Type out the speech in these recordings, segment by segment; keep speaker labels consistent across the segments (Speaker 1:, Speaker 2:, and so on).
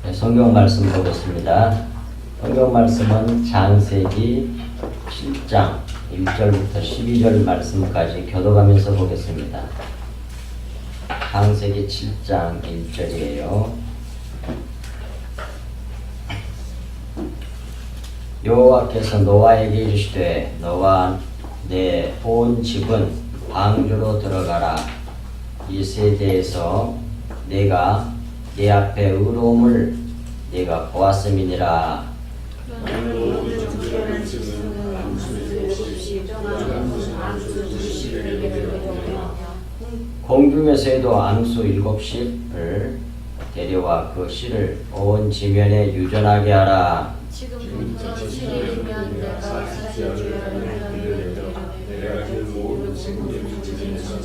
Speaker 1: 네, 성경 말씀 보겠습니다. 성경 말씀은 창세기 7장 1절부터 12절 말씀까지 교도가면서 보겠습니다. 창세기 7장 1절이에요. 여호와께서 노아에게 이르시되 너와 내 온 집은 방주로 들어가라. 이 세대에서 내가 내 앞에 의로움을 내가 보았음이니라. 공중에서도 앙수 7씩을 데려와 그 씨를 온 지면에 유전하게 하라.
Speaker 2: 지금부터 7일이면 내가 사실 주야를 내가 그 모든 생물의 중에서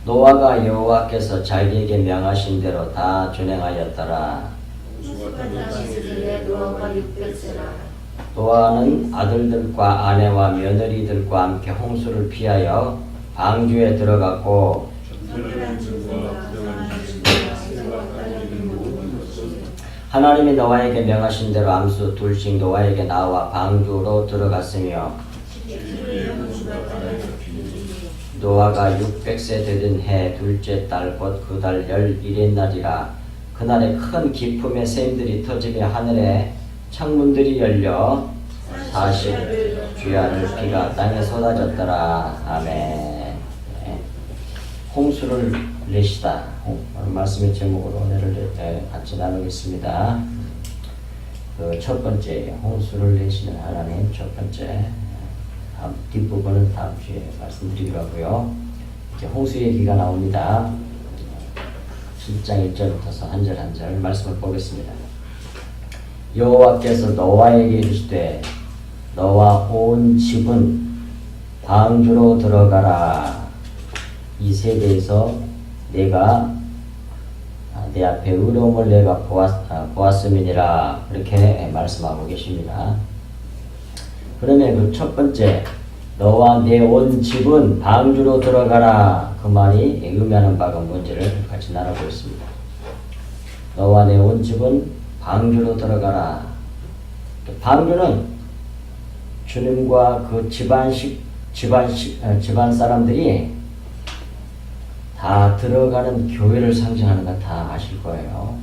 Speaker 1: 노아가 여호와께서 자기에게 명하신 대로 다 준행하였더라. 노아는 아들들과 아내와 며느리들과 함께 홍수를 피하여 방주에 들어갔고 하나님이 노아에게 명하신 대로 암수 둘씩 노아에게 나와 방주로 들어갔으며 노아가 600세 되던 해 둘째 달 곧 그 달 11일 날이라. 그날에 큰 기품의 샘들이 터지며 하늘에 창문들이 열려 40 주야를 비가 땅에 쏟아졌더라. 아멘. 네. 홍수를 내시다. 오늘 말씀의 제목으로 오늘을 같이 나누겠습니다. 그 첫 번째 홍수를 내시는 하나님 첫 번째. 뒷부분은 다음 주에 말씀드리기로 하고요. 이제 홍수 얘기가 나옵니다. 7장 1절부터 한 절 한 절 말씀을 보겠습니다. 여호와께서 노아에게 이르시되 너와 온 집은 방주로 들어가라. 이 세대에서 내가 내 앞에 의로움을 내가 보았음이니라. 그렇게 말씀하고 계십니다. 그러면 그 첫 번째 너와 내 온 집은 방주로 들어가라. 그 말이 의미하는 바가 뭔지를 같이 나눠보겠습니다. 너와 내 온 집은 방주로 들어가라. 방주는 주님과 그 집안 사람들이 다 들어가는 교회를 상징하는 건 다 아실 거예요.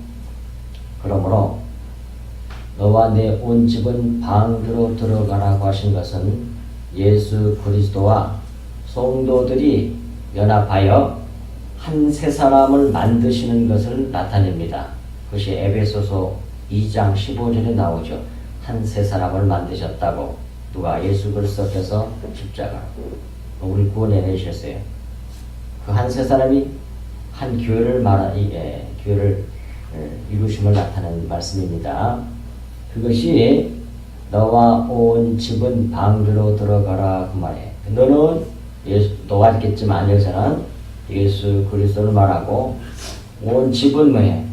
Speaker 1: 그러므로 너와 내 온 집은 방주로 들어가라고 하신 것은 예수 그리스도와 성도들이 연합하여 한 세 사람을 만드시는 것을 나타냅니다. 그것이 에베소서 2장 15절에 나오죠. 한 세 사람을 만드셨다고. 누가? 예수 그리스도께서 십자가 우리 구원해 내셨어요. 그 한 세 사람이 한 교회를 교회를 이루심을 나타내는 말씀입니다. 그것이 너와 온 집은 방주로 들어가라 그 말이에요. 너는 노아겠지만 여기서는 예수 그리스도를 말하고 온 집은 뭐예요?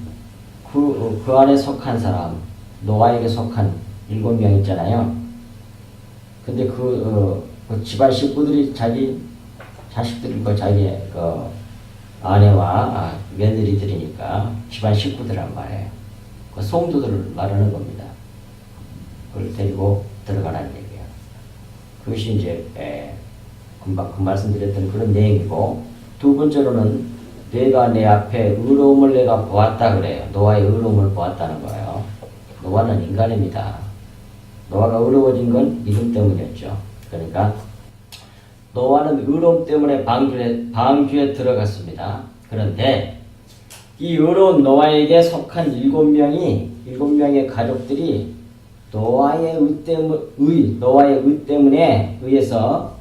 Speaker 1: 그 안에 속한 사람, 노아에게 속한 7명 있잖아요. 근데 그 집안 식구들이 자기 자식들과 자기의 그 아내와 며느리들이니까 집안 식구들란 말이에요. 그 성도들을 말하는 겁니다. 그걸 데리고 들어가라는 얘기예요. 그것이 이제 금방 그 말씀드렸던 그런 내용이고, 두 번째로는 내가 내 앞에 의로움을 내가 보았다 그래요. 노아의 의로움을 보았다는 거예요. 노아는 인간입니다. 노아가 의로워진 건 믿음 때문이었죠. 그러니까 노아는 의로움 때문에 방주에 들어갔습니다. 그런데 이 의로운 노아에게 속한 7명의 가족들이 노아의 의 의해서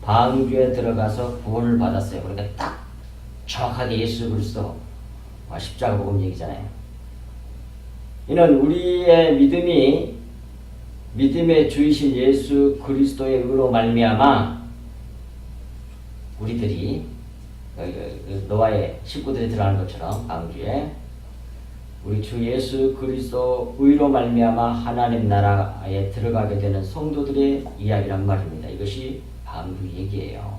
Speaker 1: 방주에 들어가서 구원을 받았어요. 그러니까 딱 정확하게 예수 그리스도와 십자가 복음 얘기잖아요. 이는 우리의 믿음의 주이신 예수 그리스도의 의로 말미암아 우리들이 노아의 식구들이 들어가는 것처럼 방주에 우리 주 예수 그리스도 의로 말미암아 하나님 나라에 들어가게 되는 성도들의 이야기란 말입니다. 이것이 방주 얘기예요.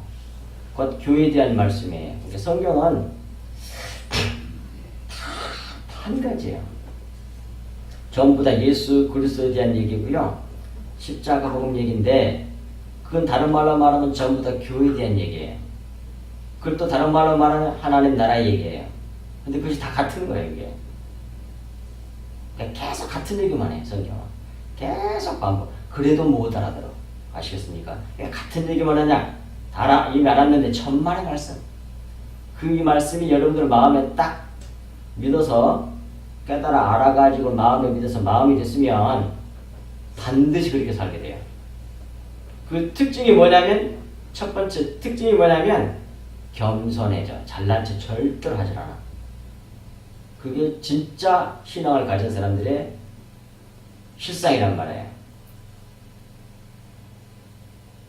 Speaker 1: 곧 교회에 대한 말씀이에요. 그러니까 성경은 다 한 가지예요. 전부 다 예수 그리스도에 대한 얘기고요. 십자가 복음 얘기인데 그건 다른 말로 말하면 전부 다 교회에 대한 얘기예요. 그걸 또 다른 말로 말하면 하나님 나라 얘기예요. 근데 그것이 다 같은 거예요, 이게. 계속 같은 얘기만 해요, 성경은. 계속 반복. 그래도 못 알아들어. 아시겠습니까? 같은 얘기만 하냐? 이미 알았는데 천만의 말씀. 그 이 말씀이 여러분들 마음에 딱 믿어서 깨달아 알아가지고 마음에 믿어서 마음이 됐으면 반드시 그렇게 살게 돼요. 그 특징이 뭐냐면 첫 번째 특징이 뭐냐면 겸손해져. 잘난 체 절대로 하질 않아. 그게 진짜 신앙을 가진 사람들의 실상이란 말이에요.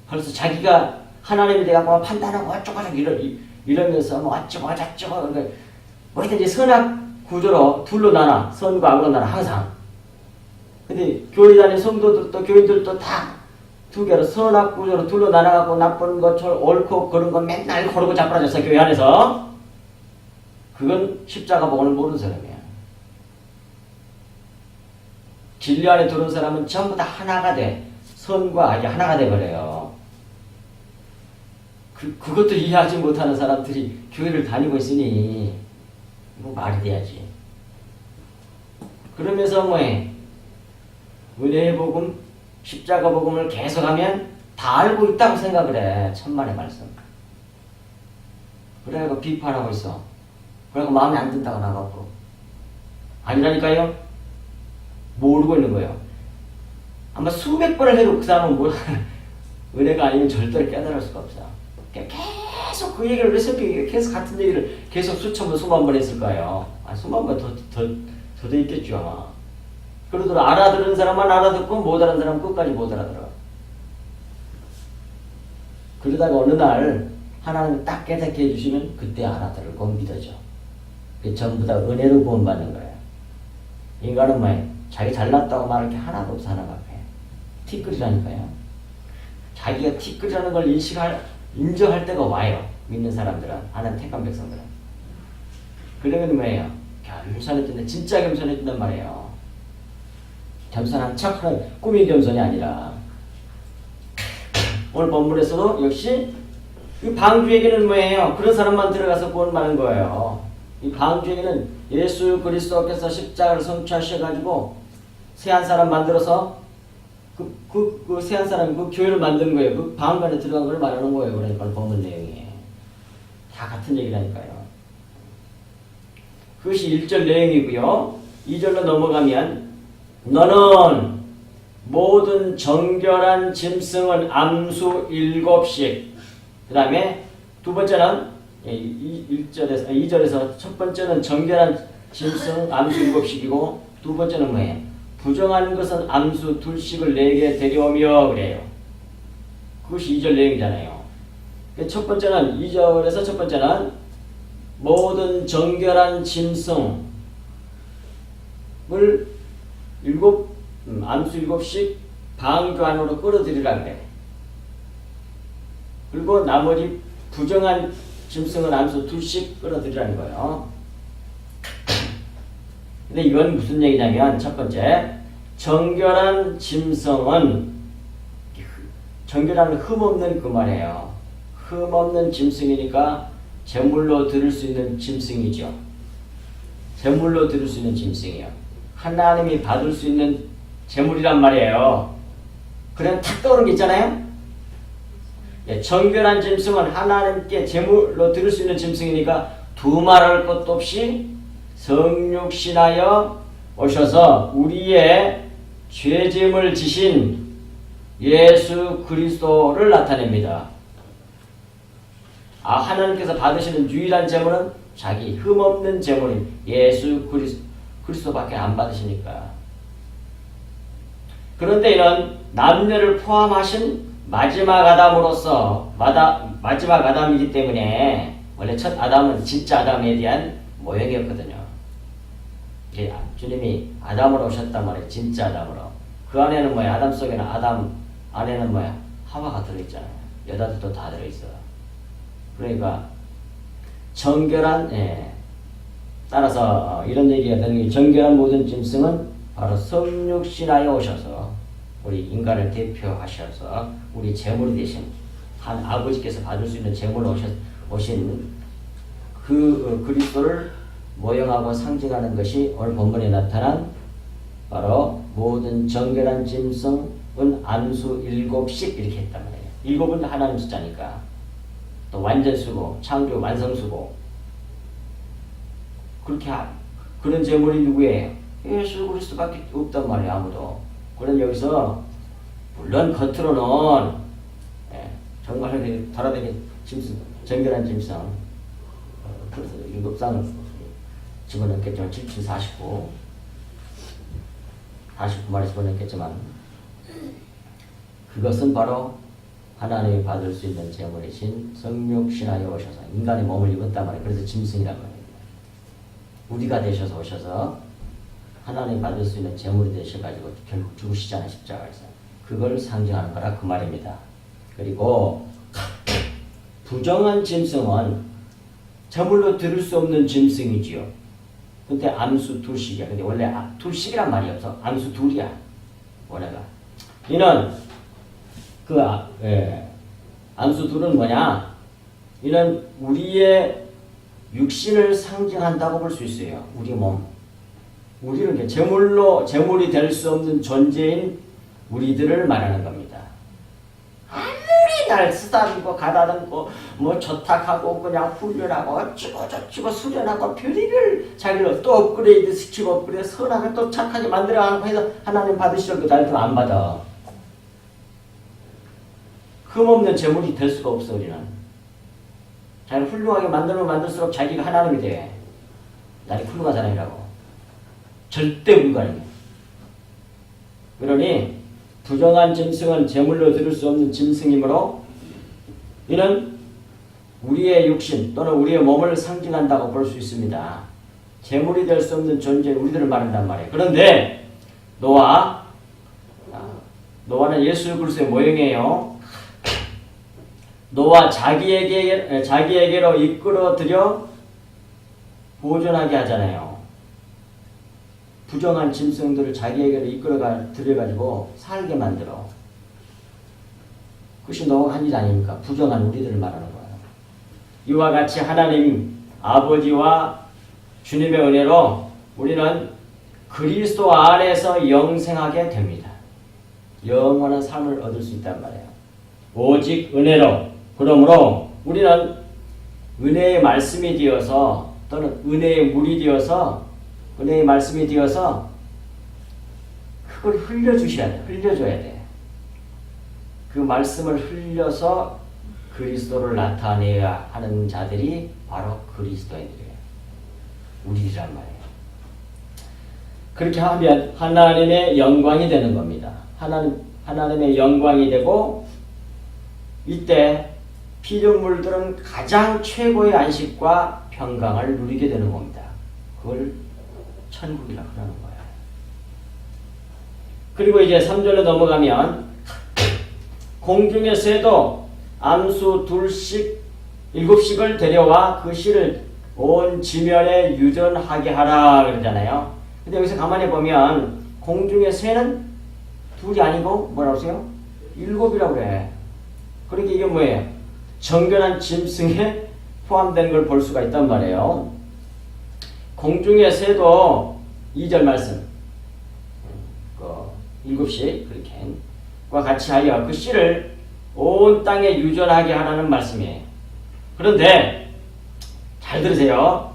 Speaker 1: 벌써 자기가 하나님에 대해 뭐 판단하고 어쩌고저쩌고 이러면서 뭐 어쩌고 저쩌고 뭐든지 선악 구조로 둘로 나눠. 선과 악으로 나눠 항상. 근데 교회 다니는 성도들도 교인들도 다 두 개로 선악 구조로 둘로 나눠갖고 나쁜 것, 옳고 그런 거 맨날 고르고 자빠졌어 교회 안에서. 그건 십자가 복음을 모르는 사람이야. 진리 안에 들어온 사람은 전부 다 하나가 돼. 선과 악이 하나가 돼버려요. 그것도 이해하지 못하는 사람들이 교회를 다니고 있으니 뭐 말이 돼야지. 그러면서 뭐해? 은혜의 복음, 십자가 복음을 계속하면 다 알고 있다고 생각을 해. 천만의 말씀. 그래갖고 비판하고 있어. 그래갖고 마음에 안 든다고 나가고. 아니라니까요. 모르고 있는 거예요. 아마 수백 번을 해도 그 사람은 뭘 은혜가 아니면 절대로 깨달을 수가 없어. 계속 그 얘기를 계속 같은 얘기를 계속 수천 번, 수만 번 했을 거예요. 수만 번 더 돼 있겠죠 아마. 그러더니 알아들은 사람만 알아듣고 못 알아듣는 사람은 끝까지 못 알아들어. 그러다가 어느 날 하나님 딱 깨닫게 해주시면 그때 알아들고 믿어져. 그게 전부 다 은혜로 구원받는 거예요. 인간은 뭐예요? 자기 잘났다고 말할 게 하나도 없어. 하나가 앞에 티끌이라니까요. 자기가 티끌이라는 걸 인정할 때가 와요. 믿는 사람들은, 하나님 택한 백성들은. 그러면 뭐예요? 겸손해진다. 진짜 겸손해진단 말이에요. 겸손한 척하는 꿈이 겸손이 아니라. 오늘 본문에서도 역시 이 방주에게는 뭐예요? 그런 사람만 들어가서 구원받는 거예요. 이 방주에게는 예수 그리스도께서 십자가를 성취하셔가지고 새한 사람 만들어서 그 새한 사람이 그 교회를 만드는 거예요. 그 방주 안에 들어간 걸 말하는 거예요. 그러니까 본문 내용이 다 같은 얘기라니까요. 그것이 1절 내용이고요. 2절로 넘어가면 너는 모든 정결한 짐승은 암수 7씩. 그 다음에 두 번째는 2절에서 첫 번째는 정결한 짐승 암수 7씩이고 두 번째는 뭐예요? 부정한 것은 암수 2씩을 내게 데려오며 그래요. 그것이 2절 내용이잖아요. 첫 번째는 2절에서 첫 번째는 모든 정결한 짐승을 암수 7씩 방주 안으로 끌어들이라 그래. 그리고 나머지 부정한 짐승은 암수 2씩 끌어들이라는 거예요. 근데 이건 무슨 얘기냐면 첫 번째 정결한 짐승은 정결한 흠없는 그 말이에요. 흠없는 짐승이니까 제물로 드릴 수 있는 짐승이죠. 제물로 드릴 수 있는 짐승이요. 하나님이 받을 수 있는 제물이란 말이에요. 그럼 탁 떠오르는 게 있잖아요. 예, 정결한 짐승은 하나님께 제물로 드릴 수 있는 짐승이니까 두말할 것도 없이 성육신하여 오셔서 우리의 죄짐을 지신 예수 그리스도를 나타냅니다. 하나님께서 받으시는 유일한 제물은 자기 흠없는 제물인 예수 그리스도밖에 안 받으시니까. 그런데 이는 남녀를 포함하신 마지막 아담으로서 마지막 아담이기 때문에 원래 첫 아담은 진짜 아담에 대한 모형이었거든요. 주님이 아담으로 오셨단 말이에요. 진짜 아담으로. 그 안에는 뭐야? 아담 속에는 아담 안에는 뭐야? 하와가 들어있잖아요. 여자들도 다 들어있어요. 그러니까 정결한 따라서 이런 얘기가 되는 게 정결한 모든 짐승은 바로 성육신하여 오셔서 우리 인간을 대표하셔서 우리 제물이 되신 한 아버지께서 받을 수 있는 제물로 오신 그 그리스도를 모형하고 상징하는 것이 오늘 본문에 나타난 바로 모든 정결한 짐승은 암수 7씩 이렇게 했단 말이에요. 7은 하나님 숫자니까 또 완전수고 창조 완성수고 그렇게 그런 제물이 누구예요? 예수 그리스도밖에 없단 말이에요. 아무도. 그런 여기서 물론 겉으로는 정말 달아대는 짐승, 정결한 짐승 그래서 7쌍을 집어넣겠지만 7, 49 49마리 집어넣겠지만 그것은 바로 하나님이 받을 수 있는 제물이신 성육신하여 오셔서 인간의 몸을 입었단 말이에요. 그래서 짐승이란 말이에요. 우리가 되셔서 오셔서 하나님이 받을 수 있는 제물이 되셔가지고 결국 죽으시잖아요. 십자가에서. 그걸 상징하는 거라 그 말입니다. 그리고 부정한 짐승은 제물로 들을 수 없는 짐승이지요. 근데 암수 2씩이야. 근데 원래 2씩이란 말이 없어. 암수 2이야. 원래가. 이는 암수 2는 뭐냐? 이는 우리의 육신을 상징한다고 볼 수 있어요. 우리 몸. 우리는 제물이 될 수 없는 존재인 우리들을 말하는 겁니다. 아무리 날 쓰다듬고 가다듬고 뭐 조탁하고 그냥 훈련하고 어쩌고 저쩌고 수련하고 별의별 자기를 또 업그레이드 시키고 업그레이드 선하게 또 착하게 만들어가고 해서 하나님 받으실 거 나한테는 안 받아. 흠없는 제물이 될 수가 없어. 우리는 자기를 훌륭하게 만들면 만들수록 자기가 하나님이 돼. 나는 훌륭한 사람이라고. 절대 불가능해. 그러니 부정한 짐승은 제물로 들을 수 없는 짐승이므로 이는 우리의 육신 또는 우리의 몸을 상징한다고 볼 수 있습니다. 제물이 될 수 없는 존재인 우리들을 말한단 말이에요. 그런데 노아는 예수 그리스도의 모형이에요. 노아 자기에게로 이끌어들여 보존하게 하잖아요. 부정한 짐승들을 자기에게로 들여가지고 살게 만들어. 그것이 노아가 한 일 아닙니까? 부정한 우리들을 말하는 거예요. 이와 같이 하나님 아버지와 주님의 은혜로 우리는 그리스도 안에서 영생하게 됩니다. 영원한 삶을 얻을 수 있단 말이에요. 오직 은혜로. 그러므로 우리는 은혜의 말씀이 되어서 또는 은혜의 물이 되어서 은혜의 말씀이 되어서 그걸 흘려줘야 돼. 그 말씀을 흘려서 그리스도를 나타내야 하는 자들이 바로 그리스도인들이에요. 우리란 말이에요. 그렇게 하면 하나님의 영광이 되는 겁니다. 하나님의 영광이 되고 이때 피조물들은 가장 최고의 안식과 평강을 누리게 되는 겁니다. 그걸 천국이라고 하는 거예요. 그리고 이제 3절로 넘어가면 공중의 새도 암수 7씩을 데려와 그 씨를 온 지면에 유전하게 하라 그러잖아요. 근데 여기서 가만히 보면 공중의 새는 2이 아니고 뭐라고 써요? 7이라고 그래. 그러니까 이게 뭐예요? 정결한 짐승에 포함된 걸 볼 수가 있단 말이에요. 공중의 새도 2절 말씀 7씩 그렇게 과 같이 하여 그 씨를 온 땅에 유전하게 하라는 말씀이에요. 그런데 잘 들으세요.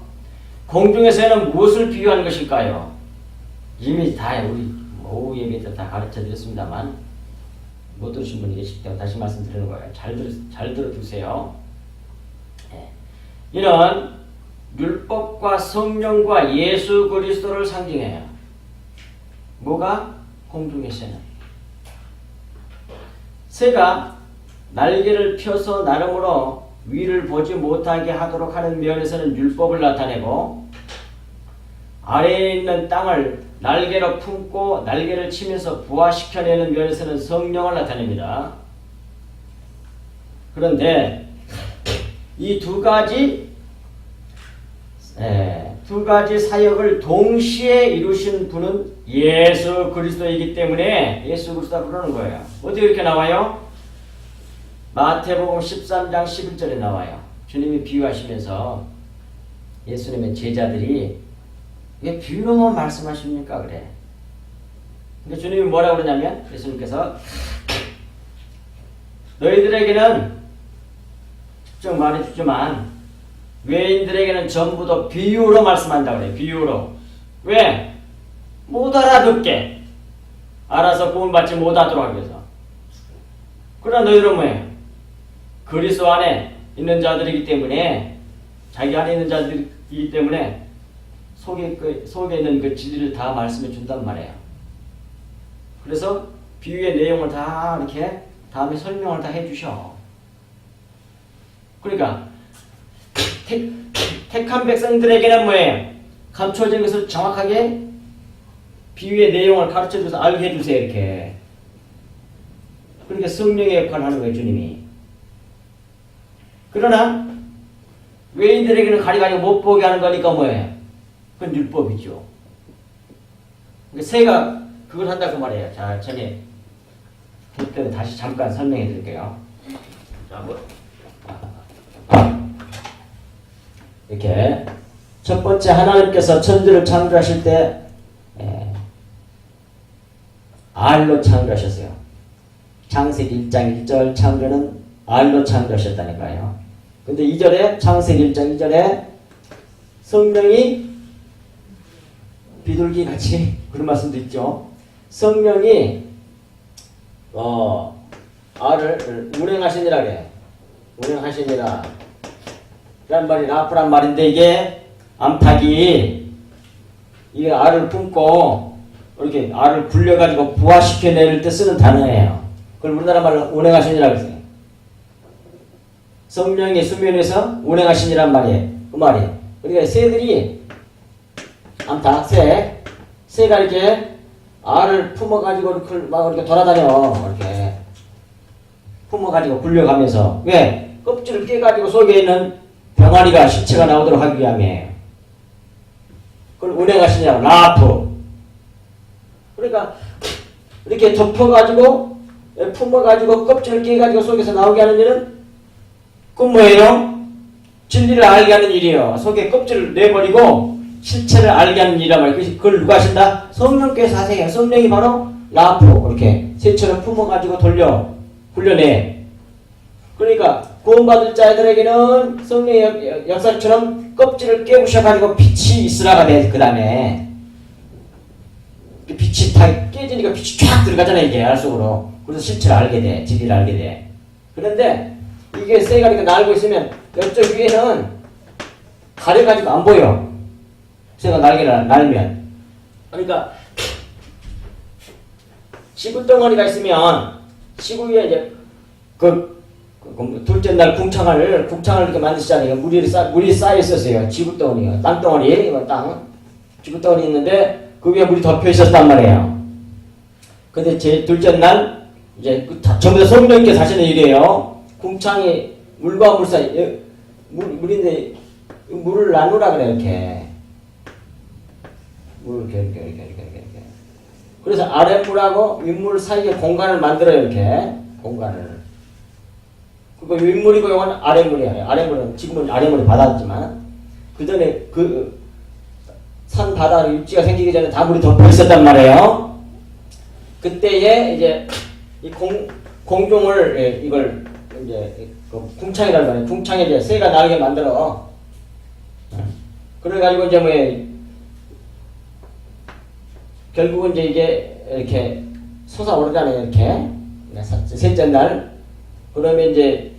Speaker 1: 공중의 새는 무엇을 비유하는 것일까요? 이미 다 우리 오후 예배 때 다 가르쳐 드렸습니다만 못 들으신 분이 계실 때 다시 말씀드리는 거예요. 잘 들어두세요. 이는 율법과 성령과 예수 그리스도를 상징해요. 뭐가? 공중의 새는. 새가 날개를 펴서 나름으로 위를 보지 못하게 하도록 하는 면에서는 율법을 나타내고 아래에 있는 땅을 날개로 품고 날개를 치면서 부화시켜내는 면에서는 성령을 나타냅니다. 그런데 이 두 가지 두 가지 사역을 동시에 이루신 분은 예수 그리스도이기 때문에 예수 그리스도라 부르는 거예요. 어디 이렇게 나와요? 마태복음 13장 11절에 나와요. 주님이 비유하시면서 예수님의 제자들이 왜 비유로만 말씀하십니까? 그래. 근데 주님이 뭐라고 그러냐면 예수님께서 너희들에게는 직접 말해주지만 외인들에게는 전부 다 비유로 말씀한다 그래. 비유로. 왜? 못 알아듣게. 알아서 구원받지 못하도록 하기 위해서. 그러나 너희들은 뭐예요? 그리스도 안에 있는 자들이기 때문에 자기 안에 있는 자들이기 때문에 속에 있는 그 진리를 다 말씀해 준단 말이에요. 그래서 비유의 내용을 다 이렇게 다음에 설명을 다 해주셔. 그러니까 택한 백성들에게는 뭐예요? 감춰진 것을 정확하게 비유의 내용을 가르쳐줘서 알게 해주세요. 이렇게. 그러니까 성령의 역할을 하는 거예요. 주님이. 그러나 외인들에게는 가리가리 못 보게 하는 거니까 뭐예요? 그건 율법이죠. 그러니까 새가 그걸 한다고 말해요. 자, 전에 그때는 다시 잠깐 설명해 드릴게요. 자, 이렇게 첫 번째 하나님께서 천지를 창조하실 때 알로 창조하셨어요. 창세기 1장 1절 창조는 알로 창조하셨다니까요. 근데 2절에 창세기 1장 2절에 성령이 비둘기 같이 그런 말씀도 있죠. 성령이 알을 운행하시니라 그래. 운행하시니라 라는 말이 라프란 말인데 이게 암탉이 이게 알을 품고 이렇게 알을 굴려가지고 부화시켜낼 때 쓰는 단어예요. 그걸 우리나라 말로 운행하시니라 그러세요. 성령의 수면에서 운행하시니란 말이에요. 그 말이에요. 그러니까 새들이 암탉, 새가 이렇게 알을 품어가지고 이렇게 막 이렇게 돌아다녀. 이렇게 품어가지고 굴려가면서 왜? 껍질을 깨가지고 속에 있는 병아리가 시체가 나오도록 하기 위함이에요. 그걸 운행하시냐고 라프. 그러니까 이렇게 덮어가지고 품어가지고 껍질을 깨가지고 속에서 나오게 하는 일은 그건 뭐예요? 진리를 알게 하는 일이에요. 속에 껍질을 내버리고 실체를 알게 하는 일이란 말이에요. 그걸 누가 하신다? 성령께서 하세요. 성령이 바로 라프 이렇게 새처럼 품어가지고 굴려내. 그러니까 구원받을 자들에게는 성령의 역사처럼 껍질을 깨부셔가지고 빛이 있으라가 돼. 그 다음에 빛이 다 깨지니까 빛이 쫙 들어가잖아요. 이게 알 속으로. 그래서 실체를 알게 돼. 진리를 알게 돼. 그런데 이게 새가 이렇게 날고 있으면 이쪽 위에는 가려가지고 안 보여. 새가 날개를 날면. 그러니까 지구 덩어리가 있으면 지구 위에 이제 둘째 날 궁창을 이렇게 만드시잖아요. 물이 쌓여 있었어요. 지구 덩어리가. 땅 덩어리, 이건 땅. 지구 덩어리 있는데 그 위에 물이 덮여 있었단 말이에요. 근데 둘째 날 이제 전부 다 성령님께서 하시는 일이에요. 궁창이 물과 물 사이 물인데 물을 나누라 그래 이렇게. 물 이렇게. 그래서 아랫물하고 윗물 사이에 공간을 만들어요. 이렇게 공간을. 그거 윗물이고 이건 아랫물이에요. 아랫물은 지금은 아랫물이 바다지만 그 전에 그 산 바다 육지가 생기기 전에 다 물이 덮여 있었단 말이에요. 그때에 이제 이 공중을 이걸 이제 궁창이라는 거예요. 궁창에 이제 새가 나게 만들어. 그래가지고 이제 뭐 결국은 이제 이렇게 솟아오르잖아요. 이렇게 셋째 날. 그러면 이제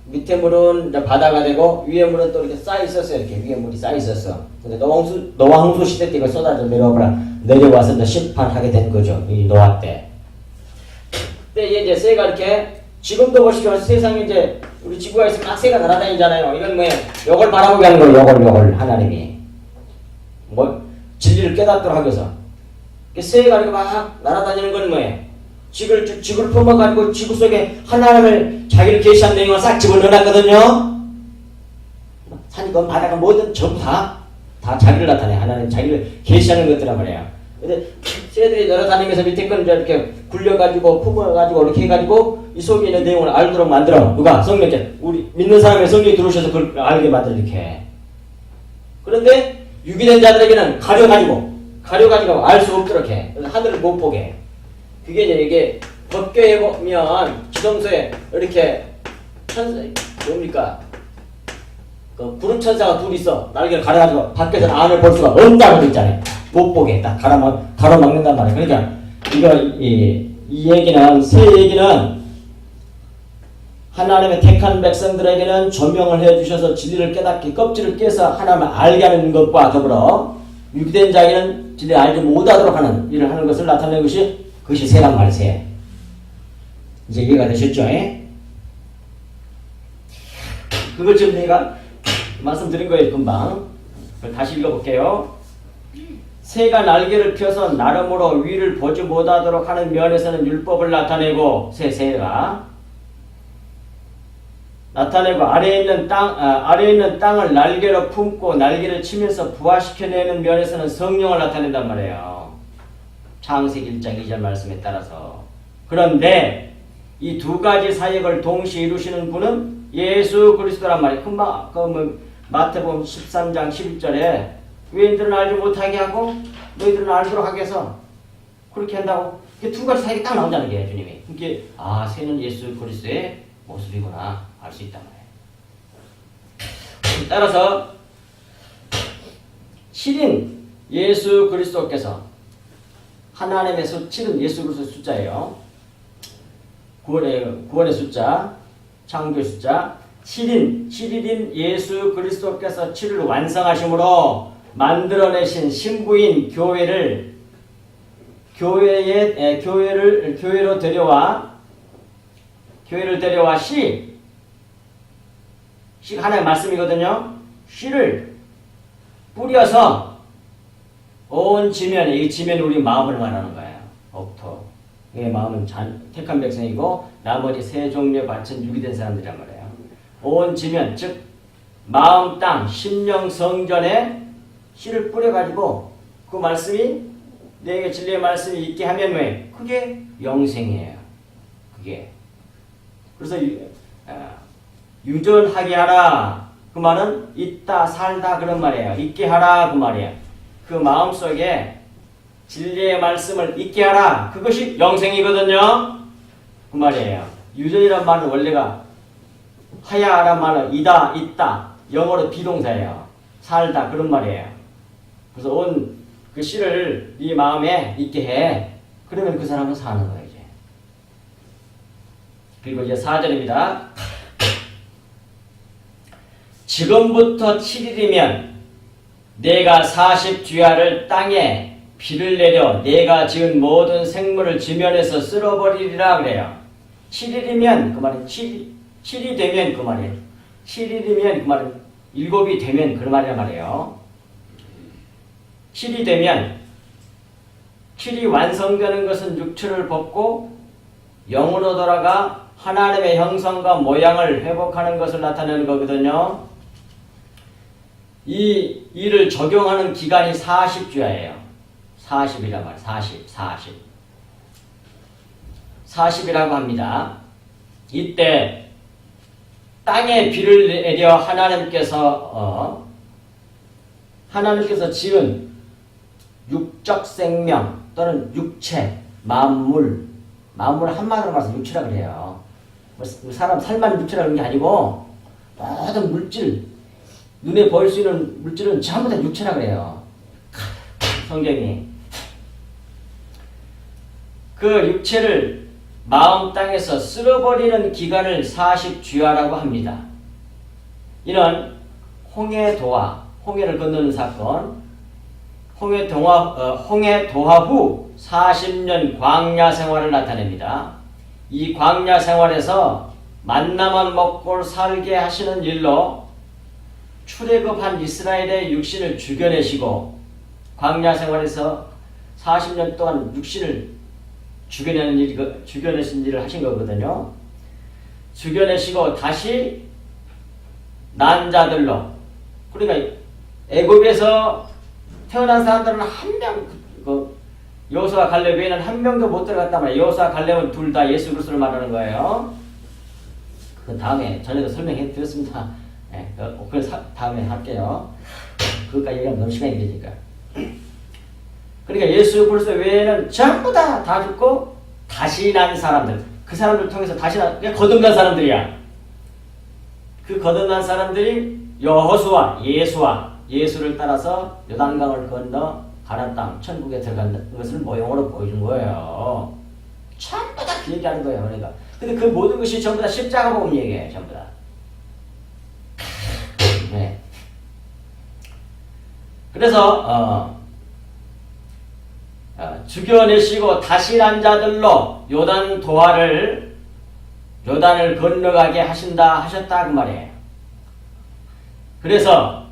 Speaker 1: 밑에 물은 이제 바다가 되고 위에 물은 또 이렇게 쌓여 있었어요. 이렇게 위에 물이 쌓여 있었어. 근데 노아 홍수 시대 때 이거 쏟아져 내려와서 이제 심판하게 된 거죠. 이 노아 때. 그때 이제 새가 이렇게 지금도 보시죠. 세상에 이제 우리 지구에서 막 새가 날아다니잖아요. 이건 뭐예요? 요걸 바라보게 하는 거예요. 요걸 하나님이 뭐 진리를 깨닫도록 하기 위해서. 새가 이렇게 막 날아다니는 건 뭐예요? 지구를 품어가지고 지구 속에 하나님을 자기를 계시한 내용을 싹 집어넣어놨거든요. 산이건 바다건 뭐든 전부 다 다 자기를 나타내. 하나님 자기를 계시하는 것들란 말이에요. 근데 쟤들이 날아다니면서 밑에 건 이렇게 굴려가지고 품어가지고 이렇게 해가지고 이 속에 있는 내용을 알도록 만들어. 누가? 성령께. 우리 믿는 사람의 성령이 들어오셔서 그걸 알게 만들어 이렇게. 그런데 유기된 자들에게는 가려가지고 알 수 없도록 해. 하늘을 못 보게 해. 그게 이게 법궤에 보면 지성소에 이렇게 뭡니까? 그 구름 천사가 둘이 있어. 날개를 가려가지고 밖에서 안을 볼 수가 없다고 있잖아요. 못 보게 딱 가로막는단 말이에요. 그러니까 이거 이 얘기는 새 얘기는 하나님의 택한 백성들에게는 조명을 해주셔서 진리를 깨닫게 껍질을 깨서 하나님을 알게 하는 것과 더불어 유기된 자에게는 진리를 알지 못하도록 하는 일을 하는 것을 나타내는 그것이 새란 말이에요. 새. 이제 이해가 되셨죠? 그걸 지금 내가 말씀드린 거예요. 금방. 다시 읽어볼게요. 새가 날개를 펴서 나름으로 위를 보지 못하도록 하는 면에서는 율법을 나타내고 새가 나타내고 아래에 있는 땅을 날개로 품고 날개를 치면서 부화시켜내는 면에서는 성령을 나타낸단 말이에요. 창세기 1장 2절 말씀에 따라서. 그런데 이 두 가지 사역을 동시에 이루시는 분은 예수 그리스도란 말이에요. 금방 마태복음 13장 11절에 외인들은 알지 못하게 하고 너희들은 알도록 하게 해서 그렇게 한다고. 이게 두 가지 사역이 딱 나온다는 거예요. 주님이. 이게 새는 예수 그리스도의 모습이구나 알 수 있단 말이에요. 따라서 7인 예수 그리스도께서 하나님의 7은 예수 그리스도 숫자예요. 구원의 숫자, 창조의 숫자. 7일인 예수 그리스도께서 7을 완성하심으로 만들어내신 신부인 교회로 데려와 씨 하나의 말씀이거든요. 씨를 뿌려서 온 지면에, 이 지면이 우리 마음을 말하는 거예요. 옥토. 이 마음은 택한 백성이고 나머지 세 종류에 바친 유기된 사람들이란 말이에요. 온 지면, 즉 마음 땅, 심령 성전에 씨를 뿌려가지고 그 말씀이 내게 진리의 말씀이 있게 하면 왜? 그게 영생이에요. 그게. 그래서 유전하게 하라. 그 말은 있다, 살다 그런 말이에요. 있게 하라 그 말이에요. 그 마음속에 진리의 말씀을 있게 하라. 그것이 영생이거든요. 그 말이에요. 유전이란 말은 원래가 하야란 말은 이다, 있다. 영어로 비동사예요. 살다 그런 말이에요. 그래서 온 그 씨를 네 마음에 있게 해. 그러면 그 사람은 사는 거예요. 이제. 그리고 이제 4절입니다. 지금부터 7일이면 내가 40주야를 땅에 비를 내려 내가 지은 모든 생물을 지면에서 쓸어버리리라 그래요. 7일이면 그 말은 7이 되면 그 말이에요. 7일이면 그 말은 7이 되면 그 말이란 말이에요. 7이 되면 7이 완성되는 것은 육체를 벗고 영으로 돌아가 하나님의 형상과 모양을 회복하는 것을 나타내는 거거든요. 이 일을 적용하는 기간이 40주야예요. 40이란 말이에요. 40이라고 합니다. 이때 땅에 비를 내려 하나님께서 지은 육적 생명 또는 육체, 만물 한마디로 말해서 육체라 그래요. 사람 살만 육체라는 게 아니고 모든 물질, 눈에 보일 수 있는 물질은 전부 다 육체라 그래요. 성경이. 그 육체를 마음 땅에서 쓸어버리는 기간을 40주야라고 합니다. 이는 홍해를 건너는 사건, 홍해 도하 후 40년 광야 생활을 나타냅니다. 이 광야 생활에서 만나만 먹고 살게 하시는 일로 출애굽한 이스라엘의 육신을 죽여내시고 광야 생활에서 40년 동안 육신을 죽여내신 일을 하신 거거든요. 죽여내시고 다시 난 자들로, 그러니까 애굽에서 태어난 사람들은 한 명, 여호수아 갈렙 외에는 한 명도 못 들어갔단 말이에요. 여호수아 갈렙은 둘 다 예수 그리스도를 말하는 거예요. 그 다음에 전에도 설명해 드렸습니다. 네, 그래서 다음에 할게요. 그것까지 얘기하면 너무 시간이 되니까. 그러니까 예수 그리스도 외에는 전부 다 죽고 다시 난 사람들, 그 사람들을 통해서 다시 난, 그냥 거듭난 사람들이야. 그 거듭난 사람들이 여호수아, 예수를 따라서 요단강을 건너 가나안 땅, 천국에 들어간 것을 모형으로 보여준 거예요. 전부 다 그 얘기하는 거예요. 그러니까. 근데 그 모든 것이 전부 다 십자가 복음 얘기예요. 전부 다. 네. 그래서 죽여내시고 다시 난 자들로 요단을 건너가게 하셨다 그 말이에요. 그래서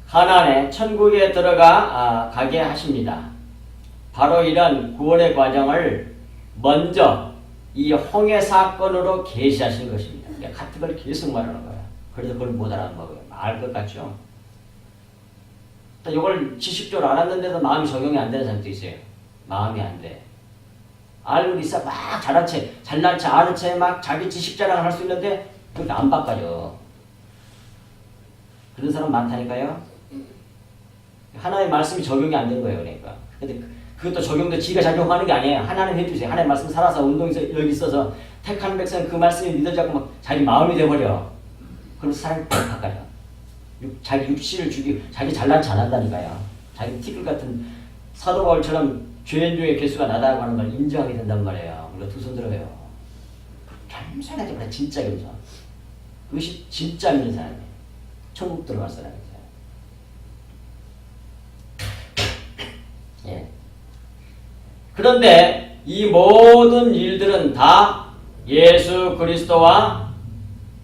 Speaker 1: 가나안에 천국에 가게 하십니다. 바로 이런 구원의 과정을 먼저 이 홍해 사건으로 계시하신 것입니다. 같은 걸 계속 말하는 거예요. 그래서 그걸 못 알아는 거고요. 알 것 같죠? 이걸 지식적으로 알았는데도 마음이 적용이 안 되는 사람도 있어요. 마음이 안 돼. 알고 있어. 막 잘난 체, 아는 체 막 자기 지식 자랑을 할 수 있는데 그게 안 바꿔져. 그런 사람 많다니까요. 하나의 말씀이 적용이 안 되는 거예요. 그러니까. 근데 그것도 적용도 지가 작용하는 게 아니에요. 하나님 해주세요. 하나님 말씀 살아서 운동에서 여기 있어서 택한 백성 그 말씀이 믿어지고 막 자기 마음이 돼버려. 그럼 사람이 팍 바꿔요. 자기 육신을 죽이고 자기 잘난 체 안 한다니까요. 자기 티끌 같은 사도 바울처럼 죄인 중에 개수가 나다고 하는 걸 인정하게 된단 말이에요. 우리가 두 손 들어요. 겸손하지 마라. 진짜 겸손. 그것이 진짜 믿는 사람이에요. 천국 들어갈 사람이에요. 예. 그런데 이 모든 일들은 다 예수 그리스도와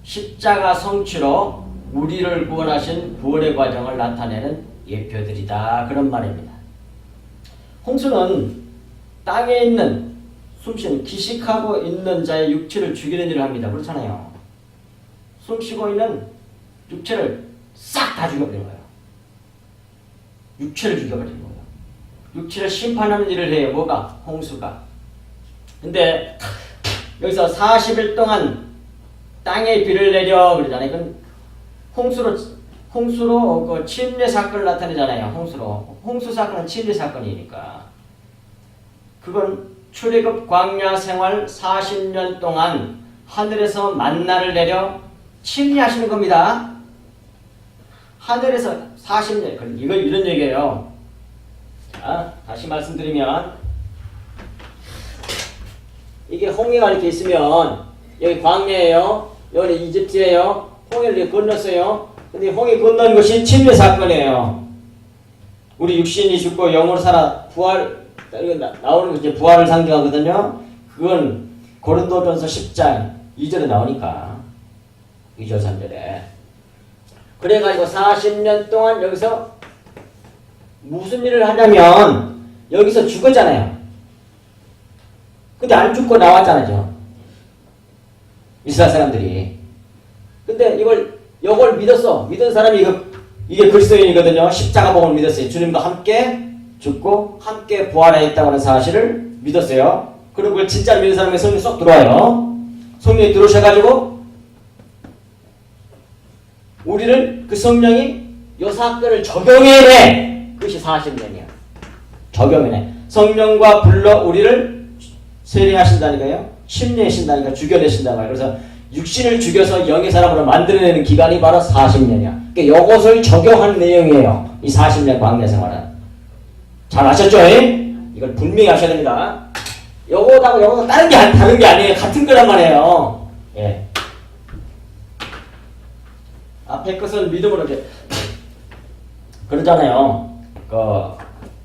Speaker 1: 십자가 성취로 우리를 구원하신 구원의 과정을 나타내는 예표들이다. 그런 말입니다. 홍수는 땅에 있는 숨쉬는 기식하고 있는 자의 육체를 죽이는 일을 합니다. 그렇잖아요. 숨쉬고 있는 육체를 싹 다 죽여버리는 거예요. 육체를 죽여버리는 거예요. 육체를 심판하는 일을 해요. 뭐가? 홍수가. 근데 여기서 40일 동안 땅에 비를 내려 그러잖아요. 그건 홍수로 그 침례 사건을 나타내잖아요. 홍수 사건은 침례 사건이니까. 그건 출애굽 광야 생활 40년 동안 하늘에서 만나를 내려 침례하시는 겁니다. 하늘에서 40년. 이건 이런 얘기예요. 자, 다시 말씀드리면 이게 홍해가 이렇게 있으면 여기 광야예요. 여기 이집트예요. 홍해를 이렇게 건넜어요. 근데 홍해 건넌 것이 침례 사건이에요. 우리 육신이 죽고 영으로 살아 나오는 거 이제 부활을 상징하거든요. 그건 고린도전서 10장 2절에 나오니까 2절 3절에. 그래가지고 40년 동안 여기서 무슨 일을 하냐면 여기서 죽었잖아요. 근데 안 죽고 나왔잖아요. 이스라엘 사람들이. 근데 이걸 믿었어. 믿은 사람이 이게 그리스도인이거든요. 십자가 복음을 믿었어요. 주님과 함께 죽고 함께 부활했다고 하는 사실을 믿었어요. 그리고 그걸 진짜 믿는 사람에게 성령이 쏙 들어와요. 성령이 들어오셔가지고 우리를 그 성령이 이 사건을 적용해내. 그것이 40년이야. 적용해내. 성령과 불러 우리를 세례하신다니까요. 침례하신다니까. 죽여내신단 말이에요. 그래서 육신을 죽여서 영의 사람으로 만들어내는 기간이 바로 40년이야. 그러니까 이것을 적용한 내용이에요. 이 40년 광야 생활은. 잘 아셨죠? 이걸 분명히 아셔야 됩니다. 요거하고 다른 게 아니에요. 같은 거란 말이에요. 예. 앞에 것은 믿음으로 이제 그러잖아요.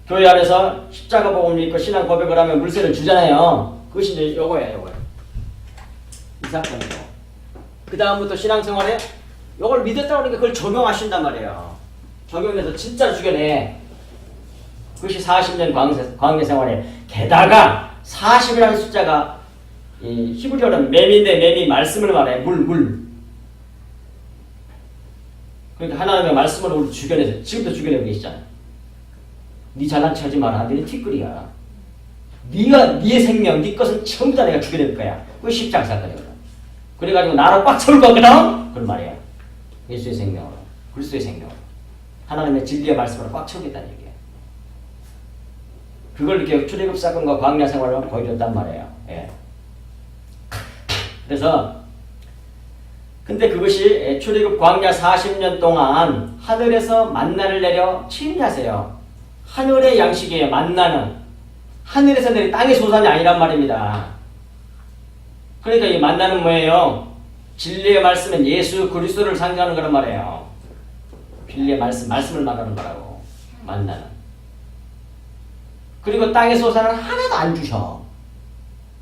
Speaker 1: 교회 안에서 십자가 복음을 믿고 신앙 고백을 하면 물세를 주잖아요. 그것이 이제 요거예요. 이 사건이고. 그 다음부터 신앙생활에 요걸 믿었다고 하니까 그걸 적용하신단 말이에요. 적용해서 진짜 죽여내. 그것이 40년 광야 생활에. 게다가 40이라는 숫자가 이 히브리어는 맴인데 맴이 말씀을 말해. 물. 그러니까 하나님의 말씀을 우리 주변에서 지금도 주변에 계시잖아. 네 잘난 체 하지 마라. 너네 티끌이야. 네가 네 생명, 네 것은 전부 다 내가 죽여낼 거야. 그게 십자가 사건이거든. 그래가지고 나로 꽉 채울 거거든. 그런 말이야. 예수의 생명으로, 그리스도의 생명으로, 하나님의 진리의 말씀으로 꽉 채우겠다는 얘기야. 그걸 이렇게 출애굽 사건과 광야 생활을 보여줬단 말이에요. 예. 그래서 근데 그것이 출애굽 광야 40년 동안 하늘에서 만나를 내려 침략하세요. 하늘의 양식이에요. 만나는 하늘에서 내린 땅의 소산이 아니란 말입니다. 그러니까 이 만나는 뭐예요? 진리의 말씀은 예수 그리스도를 상징하는 거란 말이에요. 진리의 말씀을 말하는 거라고. 만나는. 그리고 땅의 소산은 하나도 안 주셔.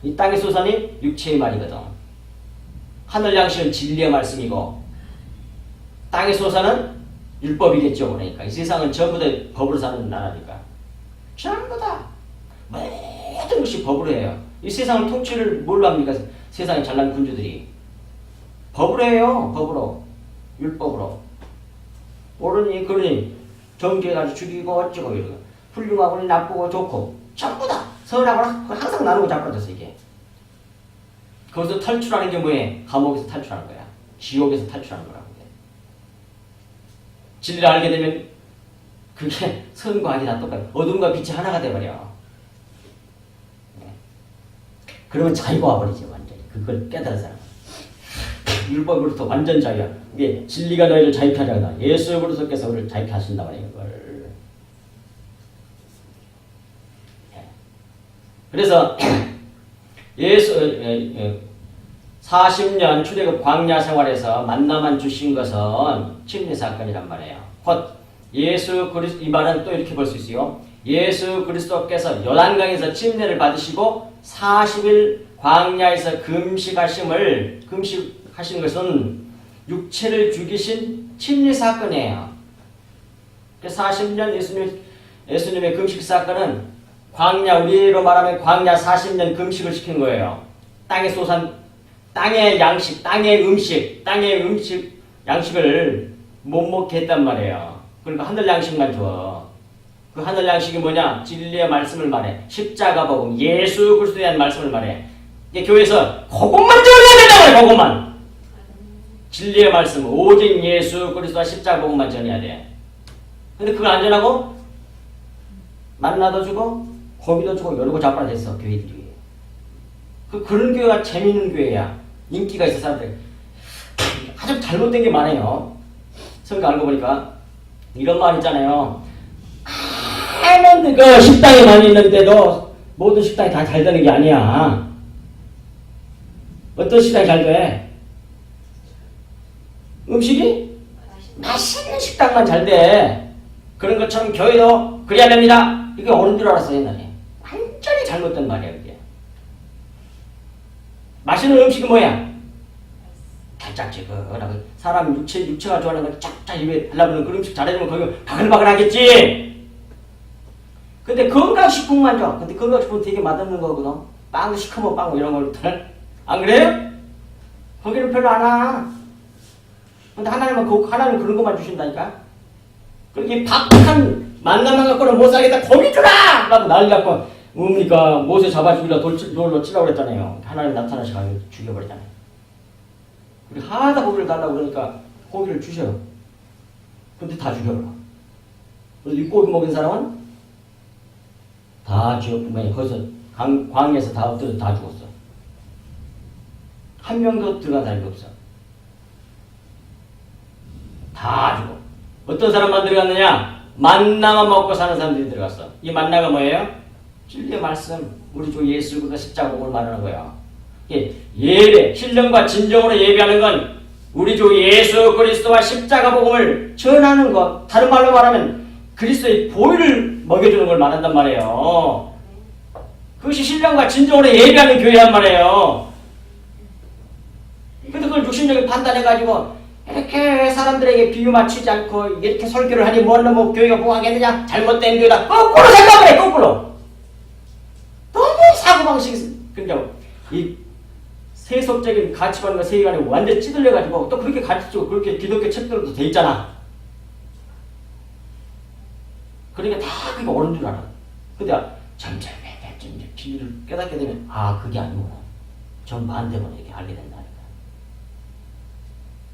Speaker 1: 이 땅의 소산이 육체의 말이거든. 하늘 양식은 진리의 말씀이고 땅의 소산은 율법이겠죠. 그러니까 이 세상은 전부 다 법으로 사는 나라니까. 전부 다 모든 것이 법으로 해요. 이 세상을 통치를 뭘로 합니까? 세상의 잘난 군주들이 법으로 해요. 법으로. 율법으로. 옳으니 그러니 정죄해가지고 죽이고 어쩌고 이러고 훌륭하고 나쁘고 좋고 전부 다 선하고 항상 나누고 자빠졌어 이게. 거기서 탈출하는 게 뭐예요? 감옥에서 탈출하는 거야. 지옥에서 탈출하는 거라고. 진리를 알게 되면 그게 선과 악이 다 똑같아. 어둠과 빛이 하나가 돼버려. 그러면 자유가 와버리지 완전히. 그걸 깨달은 사람. 율법으로부터 완전 자유야. 이게 진리가 너희를 자유케 하자거나 예수 그리스도께서 우리를 자유케 하신다 말이야. 이걸. 그래서 예수 40년 출애굽 광야 생활에서 만나만 주신 것은 침례 사건이란 말이에요. 곧 예수 그리스도 이 말은 또 이렇게 볼 수 있어요. 예수 그리스도께서 요단강에서 침례를 받으시고 40일 광야에서 금식하신 것은 육체를 죽이신 침례 사건이에요. 40년 예수님의 금식 사건은 광야, 우리로 말하면 광야 40년 금식을 시킨 거예요. 땅의 소산, 땅의 양식, 땅의 음식, 양식을 못 먹게 했단 말이에요. 그러니까 하늘 양식만 줘. 그 하늘 양식이 뭐냐? 진리의 말씀을 말해. 십자가 복음, 예수 그리스도에 대한 말씀을 말해. 이게 교회에서 그것만 전해야 된다 말이야. 그것만. 진리의 말씀, 오직 예수 그리스도와 십자가 복음만 전해야 돼. 근데 그걸 안 전하고 만나도 주고 고기도 주고 이러고 자빠졌어 교회들이. 그런 교회가 재밌는 교회야. 인기가 있어 사람들이. 아주 잘못된 게 많아요. 성경 알고 보니까 이런 말 있잖아요. 많은 그 식당이 많이 있는데도 모든 식당이 다 잘 되는 게 아니야. 어떤 식당이 잘 돼? 음식이 맛있는 식당만 잘 돼. 그런 것처럼 교회도 그래야 됩니다. 이게 옳은 줄 알았어 옛날에. 완전히 잘못된 말이야 그게. 맛있는 음식이 뭐야? 달짝지근하고 사람 육체가 좋아하는 걸 쫙쫙 입에 발라붙는 그런 음식 잘해주면 거기 바글바글 하겠지. 근데 건강식품만 줘. 근데 건강식품 되게 맛없는 거거든. 빵도 시커먼 빵 이런 것들. 안 그래요? 거기는 별로 안 와. 근데 하나님은 그런 것만 주신다니까. 그렇게 박한 만나만 갖고는 못 살겠다. 고기 주라! 라고 난리 갖고 뭡니까? 모세 잡아 죽이려 돌로 치라고 그랬잖아요. 하나님 나타나셔가지고 죽여버리잖아요. 우리 하다 고기를 달라고 그러니까 고기를 주셔. 근데 다 죽여버려. 그래서 이 고기 먹인 사람은 다 지옥분만이 거기서 광야에서 다 엎드려 다 죽었어. 한 명도 들어간 사람이 없어. 다 죽어. 어떤 사람만 들어갔느냐? 만나만 먹고 사는 사람들이 들어갔어. 이 만나가 뭐예요? 진리의 말씀, 우리 주 예수 그리스도 십자가 복음을 말하는 거예요. 예배, 신령과 진정으로 예배하는 건 우리 주 예수 그리스도와 십자가 복음을 전하는 것. 다른 말로 말하면 그리스도의 보혈을 먹여주는 걸 말한단 말이에요. 그것이 신령과 진정으로 예배하는 교회란 말이에요. 근데 그걸 육신적인 판단해가지고 이렇게 사람들에게 비유 맞추지 않고 이렇게 설교를 하니 뭘로 뭐 교회가 뭐 하겠느냐? 잘못된 교회다. 거꾸로 생각을 해. 거꾸로. 너무 사고방식이 그러니까 이 세속적인 가치관과 세계관이 완전히 찌들려가지고 또 그렇게 가르치고 그렇게 기독교 책들도 돼 있잖아. 그러니까 다 그게 옳은 줄 알아. 근데 점점 진리를 깨닫게 되면 그게 아니구나. 전 반대구나 이렇게 알게 된다니까.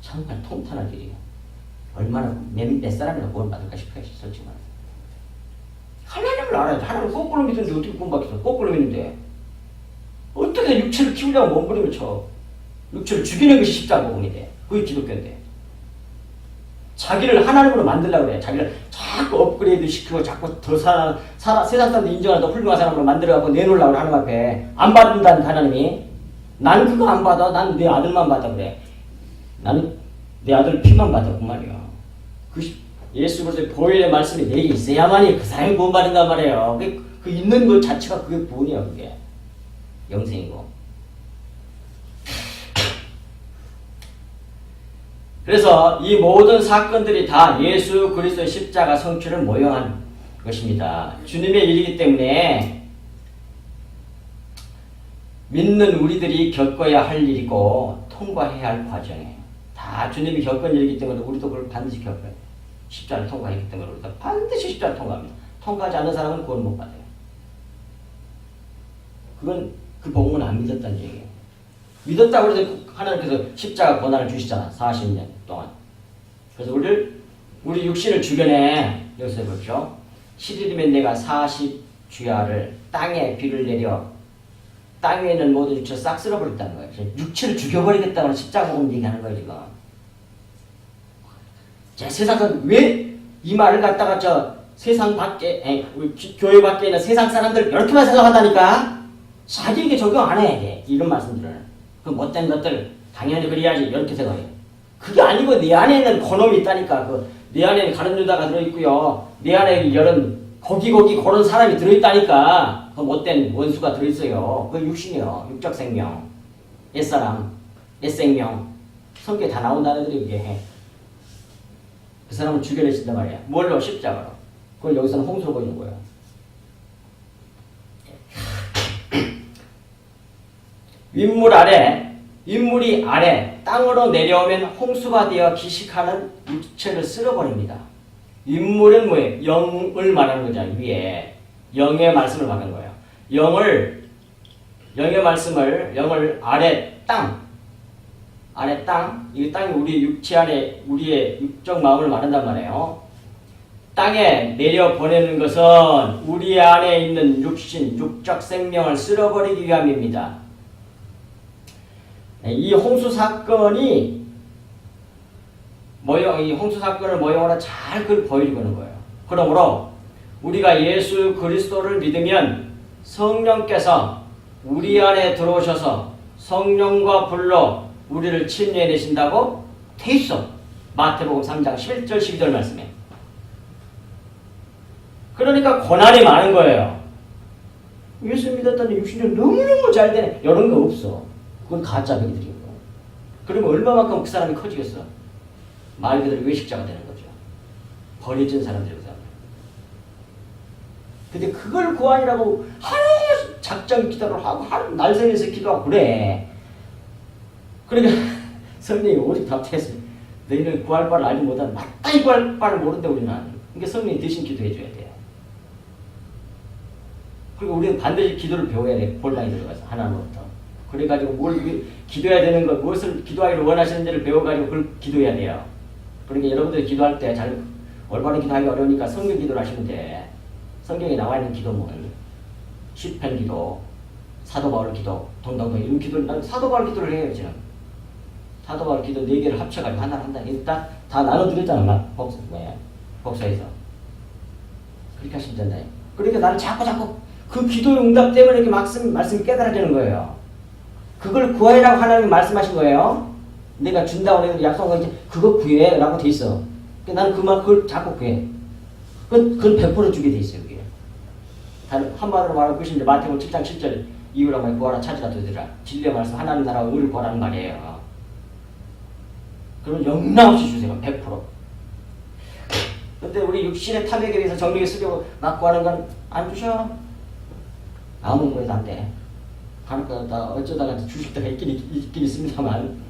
Speaker 1: 정말 통탄할 일이에요. 얼마나 몇 사람이나 구원받을까 싶어요. 솔직히 말해서. 하나님을 알아야지. 하나님을 거꾸로 믿는데 어떻게 구원받겠어? 거꾸로 믿는데 어떻게 육체를 키우려고 몸부림을 쳐. 육체를 죽이는 것이 십자가공인데 그게 기독교인데 자기를 하나님으로 만들려고 그래. 자기를 자꾸 업그레이드 시키고 자꾸 더 세상 사람들 인정하는 더 훌륭한 사람으로 만들어갖고 내놓으려고 하나님 앞에 안 받는다는 하나님이. 나는 그거 안 받아. 나는 내 아들만 받아 그래. 나는 내 아들 피만 받아 그 말이야. 예수 그리스도의 보혈의 말씀이 내게 있어야만이 그 사람이 구원받는단 말이에요. 그 있는 것 자체가 그게 구원이야. 그게 영생이고. 그래서 이 모든 사건들이 다 예수 그리스도의 십자가 성취를 모형한 것입니다. 주님의 일이기 때문에 믿는 우리들이 겪어야 할 일이고 통과해야 할 과정이에요. 다 주님이 겪은 일이기 때문에 우리도 그걸 반드시 겪어요. 십자가를 통과했기 때문에 우리가 반드시 십자가를 통과합니다. 통과하지 않는 사람은 구원 못 받아요. 그건 그 복음은 안 믿었다는 얘기예요. 믿었다고 해서 하나님께서 십자가 고난을 주시잖아. 40년 동안. 그래서 우리 육신을 주변에 여기서 해보십시오. 7일이면 내가 40주야를 땅에 비를 내려 땅 위에 있는 모든 육체를 싹 쓸어버렸다는 거예요. 육체를 죽여버리겠다고 십자가 복음 얘기하는 거예요 지금. 자, 세상은 왜 이 말을 갖다가 세상 밖에 우리 교회 밖에 있는 세상 사람들 이렇게만 생각한다니까. 자기에게 적용 안 해. 이런 말씀들을. 그 못된 것들 당연히 그래야지 이렇게 생각해요. 그게 아니고 내 안에 있는 그놈이 있다니까. 내 안에 가룟 유다가 들어있고요. 내 안에 이런 거기 그런 사람이 들어있다니까. 그 못된 원수가 들어있어요. 그 육신이요. 육적 생명. 옛사람. 옛생명. 성경에 다 나온다는 애들이 그게 해. 그 사람을 죽여내신단 말이야. 뭘로? 십자가로. 그걸 여기서는 홍수로 보이는 거예요. 윗물이 아래 땅으로 내려오면 홍수가 되어 기식하는 육체를 쓸어버립니다. 윗물은 뭐예요? 영을 말하는 거죠. 위에 영의 말씀을 말하는 거예요. 영을 아래 땅, 이 땅이 우리 육체 안에 우리의 육적 마음을 말한단 말이에요. 땅에 내려 보내는 것은 우리 안에 있는 육신, 육적 생명을 쓸어버리기 위함입니다. 이 홍수 사건을 모형으로 잘 그걸 보여주는 거예요. 그러므로 우리가 예수 그리스도를 믿으면 성령께서 우리 안에 들어오셔서 성령과 불로 우리를 침례해내신다고 돼 있어. 마태복음 3장 11절 12절 말씀에. 그러니까 고난이 많은 거예요. 예수 믿었더니 육신이 너무너무 잘 되네. 이런 거 없어. 그건 가짜 병들이고. 그러면 얼마만큼 그 사람이 커지겠어? 말 그대로 외식자가 되는 거죠. 버려진 사람들이고. 근데 그걸 구하니라고 하루 작정 기도를 하고 하루 날새면서 기도하고 그래. 그러니까 성령이 오직 답답했어요. 너희는 구할 바를 알지 못하는 마땅히 구할 바를 모르는데 우리는. 그러니까 성령이 대신 기도해 줘야 돼요. 그리고 우리는 반드시 기도를 배워야 돼. 본당에 들어가서 하나님으로부터. 그래가지고 뭘 기도해야 되는 것, 무엇을 기도하기를 원하시는지를 배워가지고 그걸 기도해야 돼요. 그러니까 여러분들이 기도할 때 잘 올바른 기도하기 어려우니까 성경 기도를 하시면 돼. 성경에 나와 있는 기도문, 시편 기도, 사도 바울 기도, 동동동 이런 기도를 난 사도 바울 기도를 해요 지금. 사도 바울 기도 4개를 합쳐가지고 하나를 한다. 일단 다 나눠드렸잖아 복사해서. 그렇게 하시면 된다. 그러니까 나는 자꾸 그 기도의 응답 때문에 이렇게 말씀이 깨달아지는 거예요. 그걸 구하라고 하나님이 말씀하신 거예요. 내가 준다고 해서 약속한 거 그거 구해 라고 돼 있어. 나는 그걸 자꾸 구해. 그건 100% 주게 돼 있어요. 그게. 한마디로 말하면 그것이 이제 마태복음 7장 7절 이유라고 구하라 찾으라 되더라. 진리의 말씀 하나님 나라와 의를 구하라는 말이에요. 그러면 영락없이 주세요. 100%. 근데 우리 육신의 탐욕에 의해서 정력에 쓰려고 막 구하는 건 안 주셔. 아무 거에도 안 돼. 간혹가다 어쩌다가 주실 때가 있긴 있습니다만.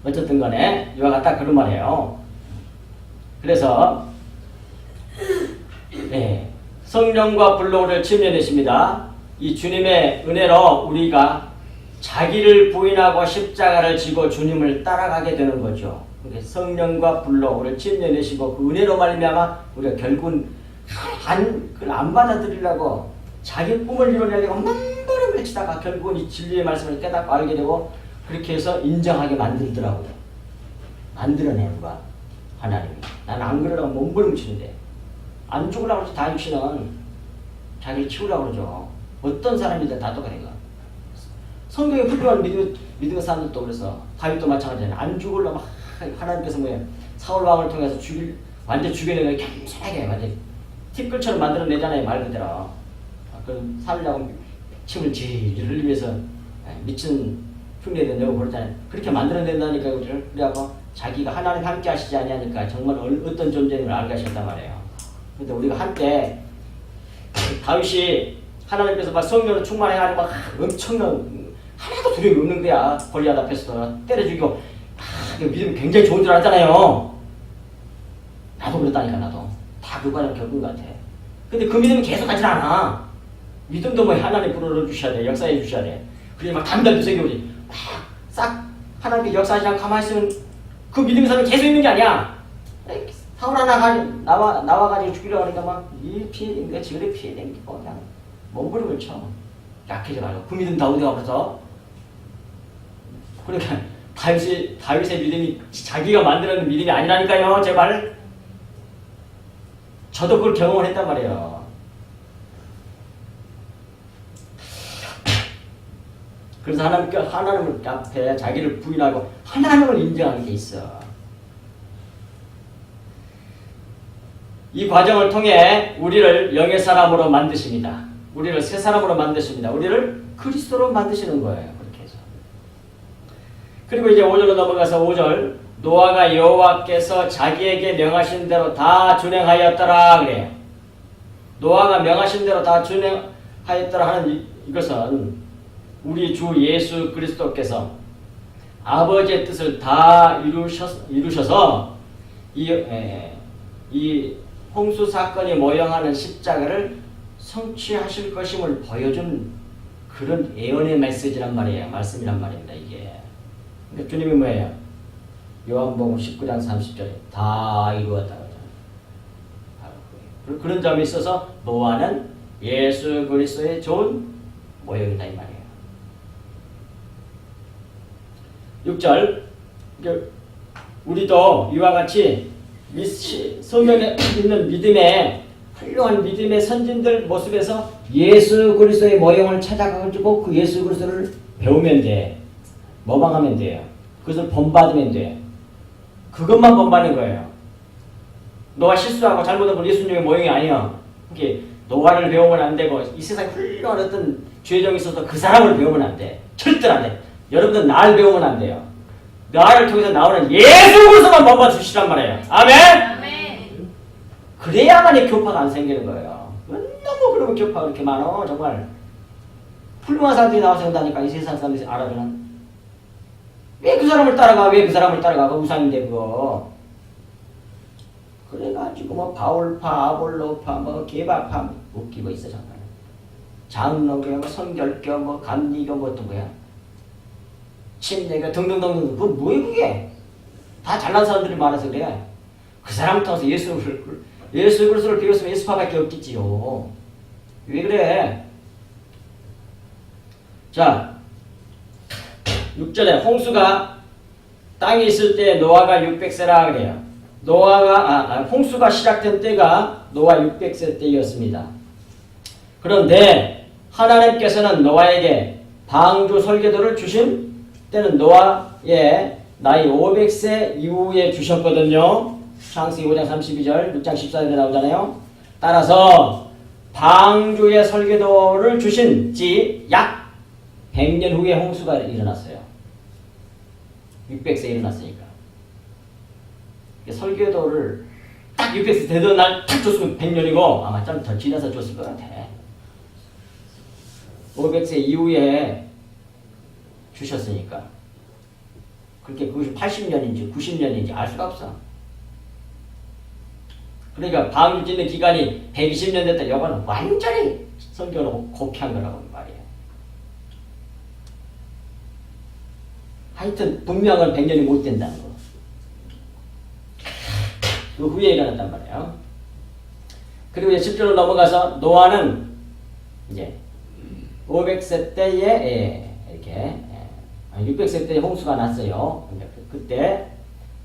Speaker 1: 어쨌든 간에 이와 같다 그런 말이에요. 그래서 성령과 불로 우리를 침례내십니다. 이 주님의 은혜로 우리가 자기를 부인하고 십자가를 지고 주님을 따라가게 되는 거죠. 성령과 불로 우리를 침례내시고 그 은혜로 말미암아 우리가 결국은 안 받아들이려고 자기 꿈을 이루려고 만번을 외치다가 결국은 이 진리의 말씀을 깨닫고 알게 되고 그렇게 해서 인정하게 만들더라고요. 만들어내 누가? 하나님이. 나는 안 그러려고 몸부림치는데 안 죽으려고 그러지. 다윗은 자기를 키우려고 그러죠. 어떤 사람이든 다 똑같은 거. 성경에 훌륭한 믿음의 사람들도 그래서 다윗도 마찬가지잖아요. 안 죽으려고 하나님께서 사울 왕을 통해서 완전 죽여내는 걸 겸손하게 완전 티끌처럼 만들어내잖아요. 말 그대로. 그럼 살려고 침을 질질 흘리면서 미친 흉내도 내고 그러잖아요. 그렇게 만들어낸다니까 우리를. 그래갖고 자기가 하나님 함께 하시지 아니하니까 정말 어떤 존재임을 알게 하셨단 말이에요. 근데 우리가 한때 다윗이 하나님께서 막 성령으로 충만해가지고 막 엄청난 하나도 두려움이 없는 거야. 골리앗 앞에서 때려 죽이고 믿음이 굉장히 좋은 줄 알았잖아요. 나도 그랬다니까. 나도 다 그 과정을 겪은 것 같아. 근데 그 믿음이 계속 가지 않아. 믿음도 하나님 불어넣어 주셔야 돼. 역사해 주셔야 돼. 그래 막 담달도 새겨오지. 싹 하나님께 역사하지 않고 가만히 있으면 그 믿음의 사람이 계속 있는 게 아니야. 사울 하나 나와가지고 죽이려고 하니까 막 이 피해댕기가 지그래 피해댕기고 그냥 몸부림을 쳐. 약해져가지고 그 믿음 다 어디가 없어서. 그러니까 다윗의 믿음이 자기가 만들어낸 믿음이 아니라니까요. 제발. 저도 그걸 경험을 했단 말이에요. 그래서 하나님 앞에 자기를 부인하고 하나님을 인정하는 게 있어. 이 과정을 통해 우리를 영의 사람으로 만드십니다. 우리를 새 사람으로 만드십니다. 우리를 그리스도로 만드시는 거예요. 그렇게 해서. 그리고 이제 5절로 넘어가서 5절 노아가 여호와께서 자기에게 명하신 대로 다 준행하였더라 그래요. 노아가 명하신 대로 다 준행하였더라 하는 이것은 우리 주 예수 그리스도께서 아버지의 뜻을 다 이루셔서 이 홍수 사건이 모형하는 십자가를 성취하실 것임을 보여준 그런 예언의 메시지란 말이에요. 말씀이란 말입니다. 이게. 그러니까 주님이 뭐예요? 요한복음 19장 30절에 다 이루었다고 하잖아요. 그런 점에 있어서 노아는 예수 그리스도의 좋은 모형이다 이 말이에요. 6절 우리도 이와 같이 성경에 있는 믿음의 훌륭한 믿음의 선진들 모습에서 예수 그리스도의 모형을 찾아가지고 그 예수 그리스도를 배우면 돼. 모방하면 돼요. 그것을 본받으면 돼. 그것만 본받는 거예요. 너가 실수하고 잘못한 건 예수님의 모형이 아니야. 그게 노아를 배우면 안 되고 이 세상에 훌륭한 어떤 죄정이 있어서 그 사람을 배우면 안 돼. 절대 안 돼. 여러분들 나를 배우면 안 돼요. 나를 통해서 나오는 예수 그리스도만 본받아 주시란 말이에요. 아멘?
Speaker 2: 아멘.
Speaker 1: 그래야만 이 교파가 안 생기는 거예요. 너무 그러면 교파가 그렇게 많어. 정말 훌륭한 사람들이 나와서 한다니까 이 세상 사람들이 알아주는. 왜 그 사람을 따라가? 왜 그 사람을 따라가? 그 우상인데 그거. 그래가지고 뭐 바울파, 아볼로파, 뭐 개바파 웃기고 있어 정말. 장로교, 뭐 성결교, 뭐 감리교, 뭐 어떤 거야? 침례교 등등등. 그거 뭐야 그게? 다 잘난 사람들이 많아서 그래. 그 사람을 통해서 예수 그리스도를 배웠으면 예수파밖에 없겠지요. 왜 그래? 자, 6절에 홍수가 땅에 있을 때 노아가 600세라 그래요. 홍수가 시작된 때가 노아 600세 때였습니다. 그런데 하나님께서는 노아에게 방주 설계도를 주신 때는 노아의 나이 500세 이후에 주셨거든요. 창세기 5장 32절, 6장 14절에 나오잖아요. 따라서 방주의 설계도를 주신 지 약 100년 후에 홍수가 일어났어요. 600세 일어났으니까. 설계도를 딱 600세 되던 날 딱 줬으면 100년이고 아마 좀 더 지나서 줬을 것 같아. 500세 이후에 주셨으니까. 그렇게 그것이 80년인지 90년인지 알 수가 없어. 그러니까 방주 짓는 기간이 120년 됐다. 이거는 완전히 성경을 고피한 거라고 말이에요. 하여튼 분명한 100년이 못 된다는 거. 그 후에 일어났단 말이에요. 그리고 이제 10절로 넘어가서 노아는 이제 500세 때에 이렇게 600세 때에 홍수가 났어요. 그때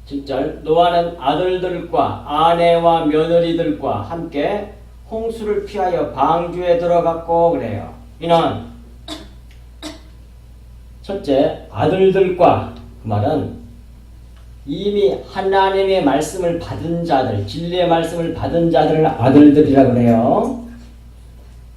Speaker 1: 7절 노아는 아들들과 아내와 며느리들과 함께 홍수를 피하여 방주에 들어갔고 그래요. 이는 첫째 아들들과 그 말은 이미 하나님의 말씀을 받은 자들, 진리의 말씀을 받은 자들을 아들들이라고 그래요.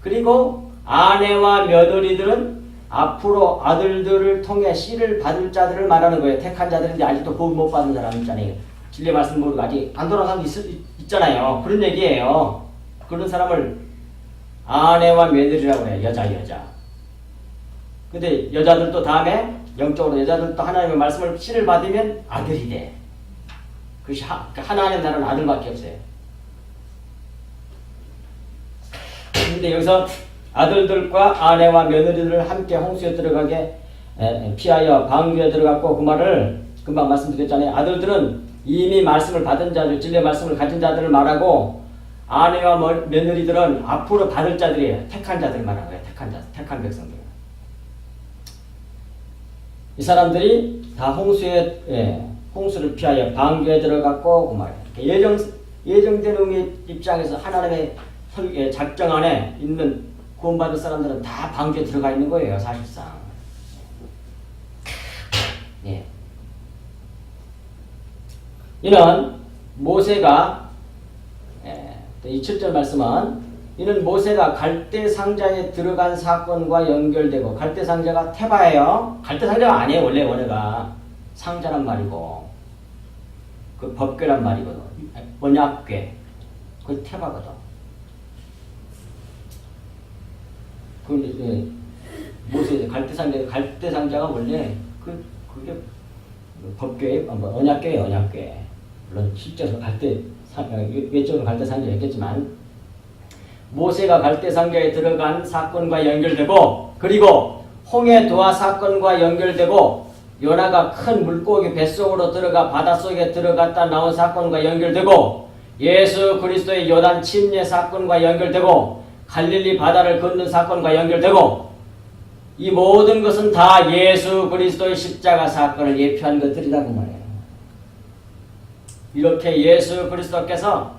Speaker 1: 그리고 아내와 며느리들은 앞으로 아들들을 통해 씨를 받을 자들을 말하는 거예요. 택한 자들인데 아직도 구원 못 받은 사람 있잖아요. 진리의 말씀 모르고 아직 안 돌아간 사람 있잖아요. 그런 얘기예요. 그런 사람을 아내와 며느리라고 해요. 여자. 근데 여자들도 다음에 영적으로 여자들도 하나님의 말씀을 씨를 받으면 아들이 돼. 그것이 하나님 나라는 아들밖에 없어요. 근데 여기서 아들들과 아내와 며느리들을 함께 홍수에 들어가게 피하여 방주에 들어갔고 그 말을 금방 말씀드렸잖아요. 아들들은 이미 말씀을 받은 자들, 진리의 말씀을 가진 자들을 말하고 아내와 며느리들은 앞으로 받을 자들이에요. 택한 자들을 말하는 거예요. 택한 백성들. 이 사람들이 다 홍수를 피하여 방주에 들어갔고 그 말이에요. 예정된 의미 입장에서 하나님의 작정 안에 있는 구원받은 사람들은 다 방주에 들어가 있는 거예요. 사실상. 예. 이는 모세가 이 7절 말씀은 이는 모세가 갈대 상자에 들어간 사건과 연결되고 갈대 상자가 테바예요. 갈대 상자가 아니에요. 원래 원어가 상자란 말이고 그 법궤란 말이거든. 언약궤. 그게 테바거든. 그 모세 갈대 상자가 원래 그게 법궤 언약궤예요. 언약궤. 물론 실제로 외적으로 갈대 상자였겠지만. 모세가 갈대상자에 들어간 사건과 연결되고 그리고 홍해 도화 사건과 연결되고 요나가 큰 물고기 뱃속으로 들어가 바닷속에 들어갔다 나온 사건과 연결되고 예수 그리스도의 요단 침례 사건과 연결되고 갈릴리 바다를 걷는 사건과 연결되고 이 모든 것은 다 예수 그리스도의 십자가 사건을 예표한 것들이라고 말해요. 이렇게 예수 그리스도께서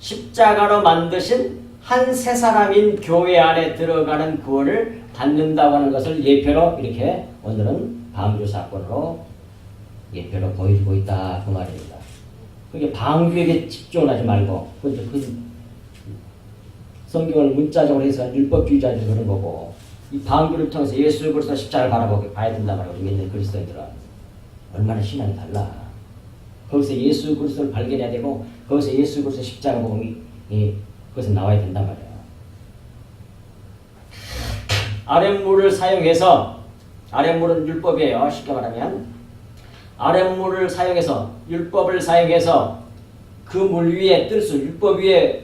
Speaker 1: 십자가로 만드신 한 세 사람인 교회 안에 들어가는 구원을 받는다고 하는 것을 예표로 이렇게 오늘은 방주 사건으로 예표로 보여주고 있다 그 말입니다. 그게 방주에게 집중을 하지 말고 성경을 문자적으로 해서 율법주의자들이 그런 거고 이 방주를 통해서 예수 그리스도 십자가를 바라보게 봐야 된단 말이에요. 믿는 그리스도인들은 얼마나 신앙이 달라. 거기서 예수 그리스도를 발견해야 되고 거기서 예수 그리스도 십자가 보고 그것은 나와야 된단 말이에요. 아랫물을 사용해서 아랫물은 율법이에요. 쉽게 말하면 아랫물을 사용해서 율법을 사용해서 그 물 위에 뜰 수 율법 위에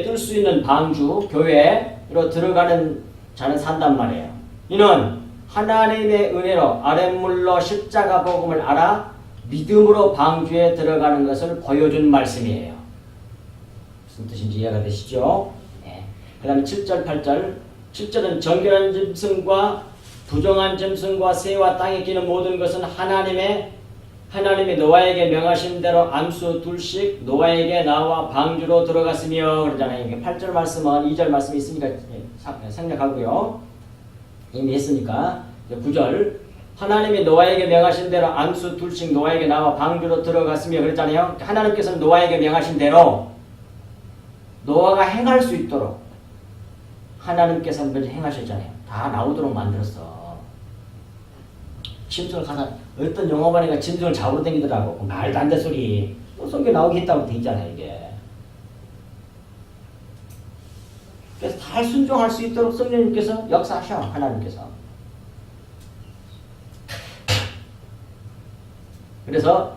Speaker 1: 뜰 수 있는 방주 교회로 들어가는 자는 산단 말이에요. 이는 하나님의 은혜로 아랫물로 십자가 복음을 알아 믿음으로 방주에 들어가는 것을 보여준 말씀이에요. 무슨 뜻인지 이해가 되시죠? 네. 그 다음에 7절, 8절. 7절은 정결한 짐승과 부정한 짐승과 새와 땅에 기는 모든 것은 하나님이 노아에게 명하신 대로 암수 둘씩 노아에게 나와 방주로 들어갔으며 그러잖아요. 8절 말씀은 2절 말씀이 있으니까 생략하고요. 이미 했으니까 9절 하나님이 노아에게 명하신 대로 암수 둘씩 노아에게 나와 방주로 들어갔으며 그랬잖아요. 하나님께서는 노아에게 명하신 대로 노아가 행할 수 있도록 하나님께서 먼저 행하셨잖아요. 다 나오도록 만들었어. 짐승을 가서 어떤 영화관에가 짐승을 잡으러 다니더라고. 말도 안 될 소리. 또 성경에 나오게 했다고 돼 있잖아요. 이게. 그래서 다 순종할 수 있도록 성령님께서 역사하셔. 하나님께서. 그래서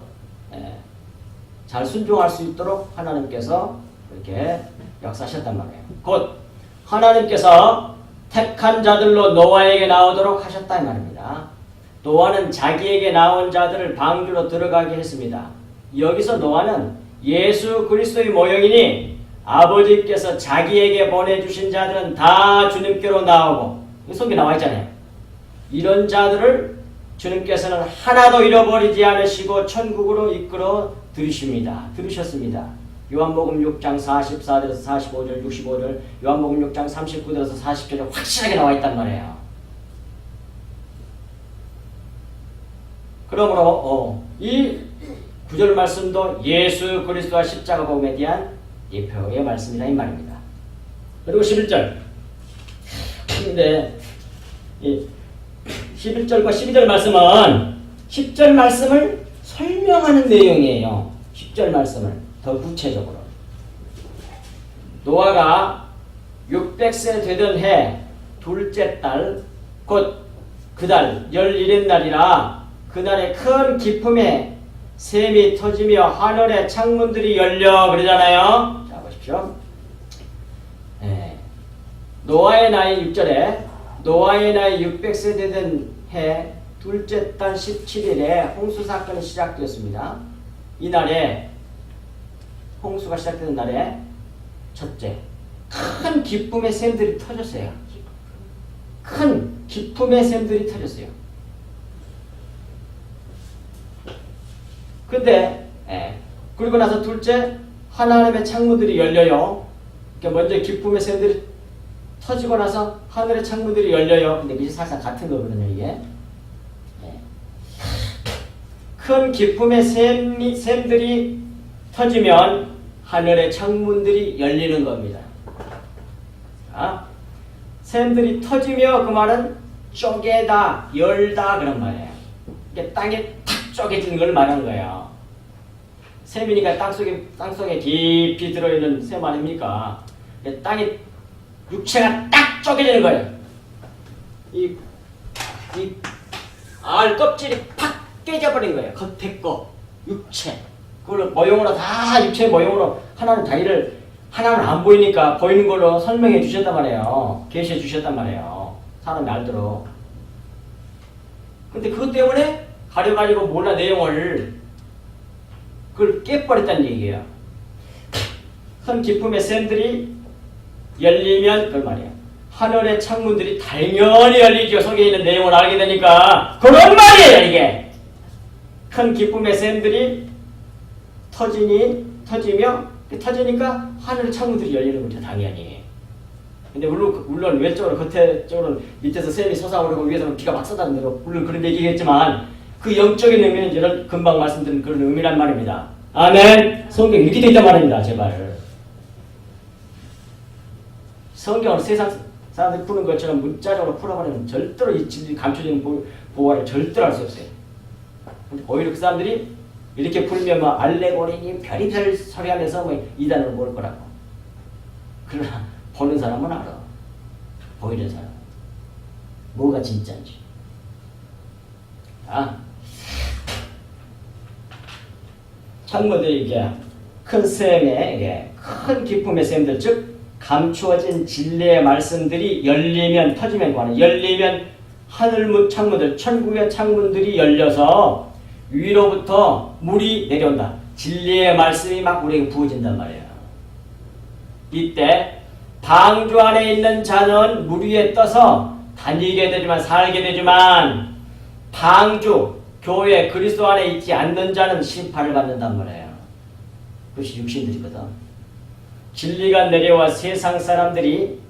Speaker 1: 잘 순종할 수 있도록 하나님께서 이렇게 역사하셨단 말이에요. 곧 하나님께서 택한 자들로 노아에게 나오도록 하셨다 이 말입니다. 노아는 자기에게 나온 자들을 방주로 들어가게 했습니다. 여기서 노아는 예수 그리스도의 모형이니 아버지께서 자기에게 보내주신 자들은 다 주님께로 나오고, 성경에 나와 있잖아요. 이런 자들을 주님께서는 하나도 잃어버리지 않으시고 천국으로 이끌어 들으셨습니다. 요한복음 6장 44절에서 45절, 65절, 요한복음 6장 39절에서 40절에 확실하게 나와 있단 말이에요. 그러므로 이 구절 말씀도 예수 그리스도와 십자가 복음에 대한 예표의 말씀이라 이 말입니다. 그리고 11절. 근데 11절과 12절 말씀은 10절 말씀을 설명하는 내용이에요. 10절 말씀을 더 구체적으로. 노아가 600세 되던 해 둘째 달 곧 그달 11의 날이라 그날에 큰 기쁨에 샘이 터지며 하늘의 창문들이 열려 그러잖아요. 자 보십시오. 노아의 나이 6절에 노아의 나이 600세 되던 해 둘째 달 17일에 홍수 사건이 시작되었습니다. 이날에 홍수가 시작되는 날에 첫째 큰 기쁨의 샘들이 터졌어요. 큰 기쁨의 샘들이 터졌어요. 근데 그리고 나서 둘째 하나님의 창문들이 열려요. 그러니까 먼저 기쁨의 샘들이 터지고 나서 하늘의 창문들이 열려요. 근데 이게 사실 같은 거거든요. 이게 큰 기쁨의 샘들이 터지면 하늘의 창문들이 열리는 겁니다. 자, 샘들이 터지며 그 말은 쪼개다, 열다 그런 말이에요. 이게 땅에 탁 쪼개지는 걸 말하는 거예요. 샘이니까 땅속에 깊이 들어있는 샘 아닙니까? 땅에 육체가 딱 쪼개지는 거예요. 이 알 껍질이 팍 깨져버린 거예요. 겉에 거, 육체. 그걸 모형으로 다 육체 모형으로 하나는 자기를 하나는 안 보이니까 보이는 걸로 설명해 주셨단 말이에요. 계시해 주셨단 말이에요. 사람이 알도록. 근데 그것 때문에 가려가지고 몰라 내용을 그걸 깨버렸다는 얘기예요. 큰 기쁨의 샘들이 열리면 그 말이에요. 하늘의 창문들이 당연히 열리죠. 속에 있는 내용을 알게 되니까 그런 말이에요. 이게 큰 기쁨의 샘들이 터지니까 하늘의 창문들이 열리는 거죠. 당연히. 근데 물론 왼쪽으로 겉에 쪽으로 밑에서 샘이 솟아오르고 위에서는 비가 막 쏟아지는 대로 물론 그런 얘기겠지만 그 영적인 의미는 저는 금방 말씀드린 그런 의미란 말입니다. 아멘. 성경 이렇게 되어 있단 말입니다. 제발. 성경을 세상 사람들이 푸는 것처럼 문자적으로 풀어버리면 절대로 이 진리 감춰진 보화를 절대로 할 수 없어요. 오히려 그 사람들이 이렇게 풀면 뭐 알레고리니 별의별 소리 하면서 뭐 이단으로 모을 거라고. 그러나 보는 사람은 알아. 보이는 사람. 뭐가 진짜인지. 창문들이 이게 큰 샘에 이게 큰 기쁨의 샘들 즉 감추어진 진리의 말씀들이 열리면 터지면 관해 열리면 하늘 창문들 천국의 창문들이 열려서 위로부터 물이 내려온다. 진리의 말씀이 막 우리에게 부어진단 말이에요. 이때 방주 안에 있는 자는 물 위에 떠서 다니게 되지만 살게 되지만 방주 교회 그리스도 안에 있지 않는 자는 심판을 받는단 말이에요. 그것이 육신들이거든. 진리가 내려와 세상 사람들이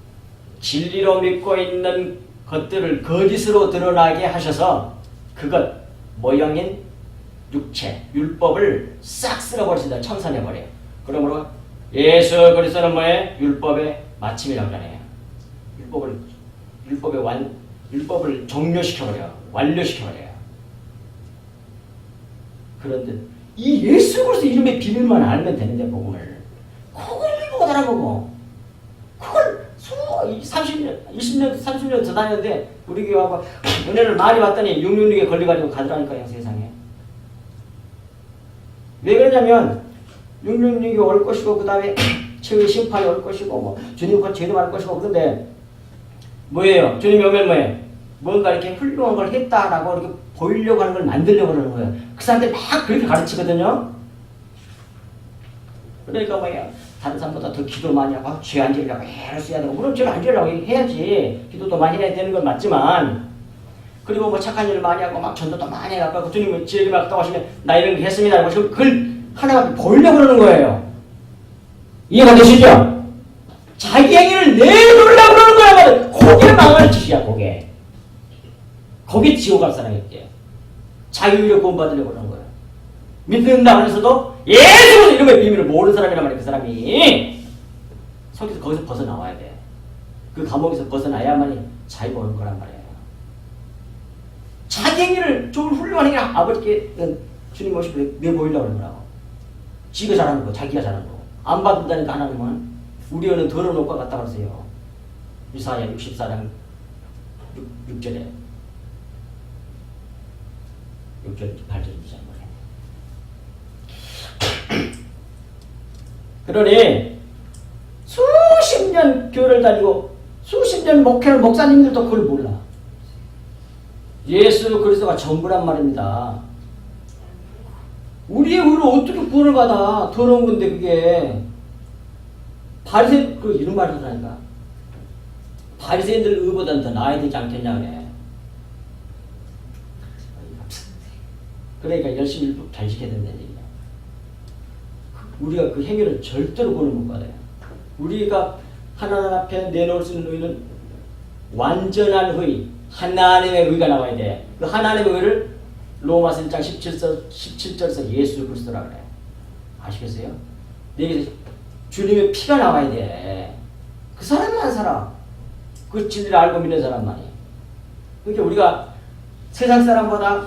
Speaker 1: 진리로 믿고 있는 것들을 거짓으로 드러나게 하셔서 그것 모형인 육체, 율법을 싹 쓸어버리신다. 청산해버려요. 그러므로 예수 그리스도는 뭐예요? 율법의 마침이라고 하네요. 율법을 종료시켜버려요. 완료시켜버려요. 그런데 이 예수 그리스도 이름의 비밀만 알면 되는데 복음을 그걸 못 알아보고 그걸 30년, 20년, 30년 더 다녔는데 우리 교회 와서 은혜를 많이 받더니 666에 걸려가지고 가더라니까요. 세상에. 왜 그러냐면 666이 올 것이고 그 다음에 최후의 심판이 올 것이고 뭐 주님과 재림할 것이고 그런데 뭐예요? 주님이 오면 뭐예요? 뭔가 이렇게 훌륭한 걸 했다라고 이렇게 보이려고 하는 걸 만들려고 그러는 거예요. 그 사람들이 막 그렇게 가르치거든요. 그러니까 뭐예요? 다른 사람보다 더 기도 많이 하고 죄 안 지으려고 애를 써야 되고 물론 죄를 안 지으려고 해야지 기도도 많이 해야 되는 건 맞지만 그리고 뭐 착한 일을 많이 하고 막 전도도 많이 해갖고 주님은 지혜를 맡다고 하시면 나 이런 게 했습니다. 그걸 하나가 보이려고 그러는 거예요. 이해가 되시죠? 자기 행위를 내놓으려고 그러는 거야. 그게 망할 짓이야. 그게 지옥 갈 사람이었대요. 자기 위로 구원받으려고 그러는 거야. 믿는다 그래서도 예수 이름의 비밀을 모르는 사람이란 말이야. 그 사람이 거기서 벗어나와야 돼. 그 감옥에서 벗어나야만이 자기 보는 거란 말이에요. 자기 행위를 좋은 훌륭한 행위를 아버지께 주님 모시고 내보이려고 그러는 거라고. 지가 잘하는 거, 자기가 잘하는 거. 안 받는다니까 하나님은 우리 은은 더러운 옷과 같다 그러세요. 이사야 64장 6절에 6절 8절입니다. 그러니 수십 년 교회를 다니고 수십 년 목회를 목사님들도 그걸 몰라. 예수 그리스도가 전부란 말입니다. 우리의 의로 어떻게 구원을 받아? 더러운 건데 그게 바리새 그 이런 말을 하니까 바리새인들 의보다는 더 나아야 되지 않겠냐 그래. 그러니까 열심히 율법 잘 지켜야 된다는 얘기야. 우리가 그 행위를 절대로 구원을 못 받아요. 우리가 하나님 앞에 내놓을 수 있는 의는 완전한 의, 하나님의 의가 나와야 돼. 그 하나님의 의를 로마서 1장 17절에서 예수 그리스도라 그래. 아시겠어요? 여기서 주님의 피가 나와야 돼. 그 사람만 살아. 그 진리를 알고 믿는 사람만이. 그러니까 우리가 세상 사람보다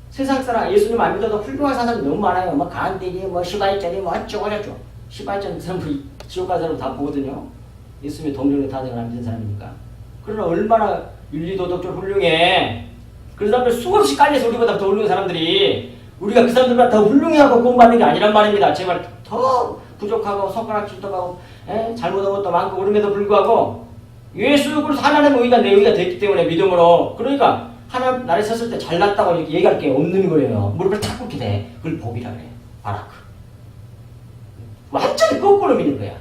Speaker 1: 세상 사람 예수님 안 믿어도 훌륭한 사람이 너무 많아요. 뭐 간대리, 뭐 시바이짜리, 뭐 어쩌고 저쩌고. 시바이짜리 사람 지옥 간 사람 다 보거든요. 예수님의 동정의 타생을 안 믿는 사람이니까. 그러나 얼마나 윤리도덕적으로 훌륭해. 그런 사람들 수없이 깔려서 우리보다 더 훌륭한 사람들이 우리가 그 사람들보다 더 훌륭해하고 구원받는 게 아니란 말입니다. 제발 더 부족하고 손가락 질떡하고 잘못한 것도 많고 그럼에도 불구하고 예수 그리스도 하나님의 의가 내 의가 됐기 때문에 믿음으로 그러니까 하나님 나라에 섰을 때 잘났다고 이렇게 얘기할 게 없는 거예요. 무릎을 탁 꿇게 돼. 그걸 복이라 그래. 바라크. 완전히 거꾸로 믿는 거야.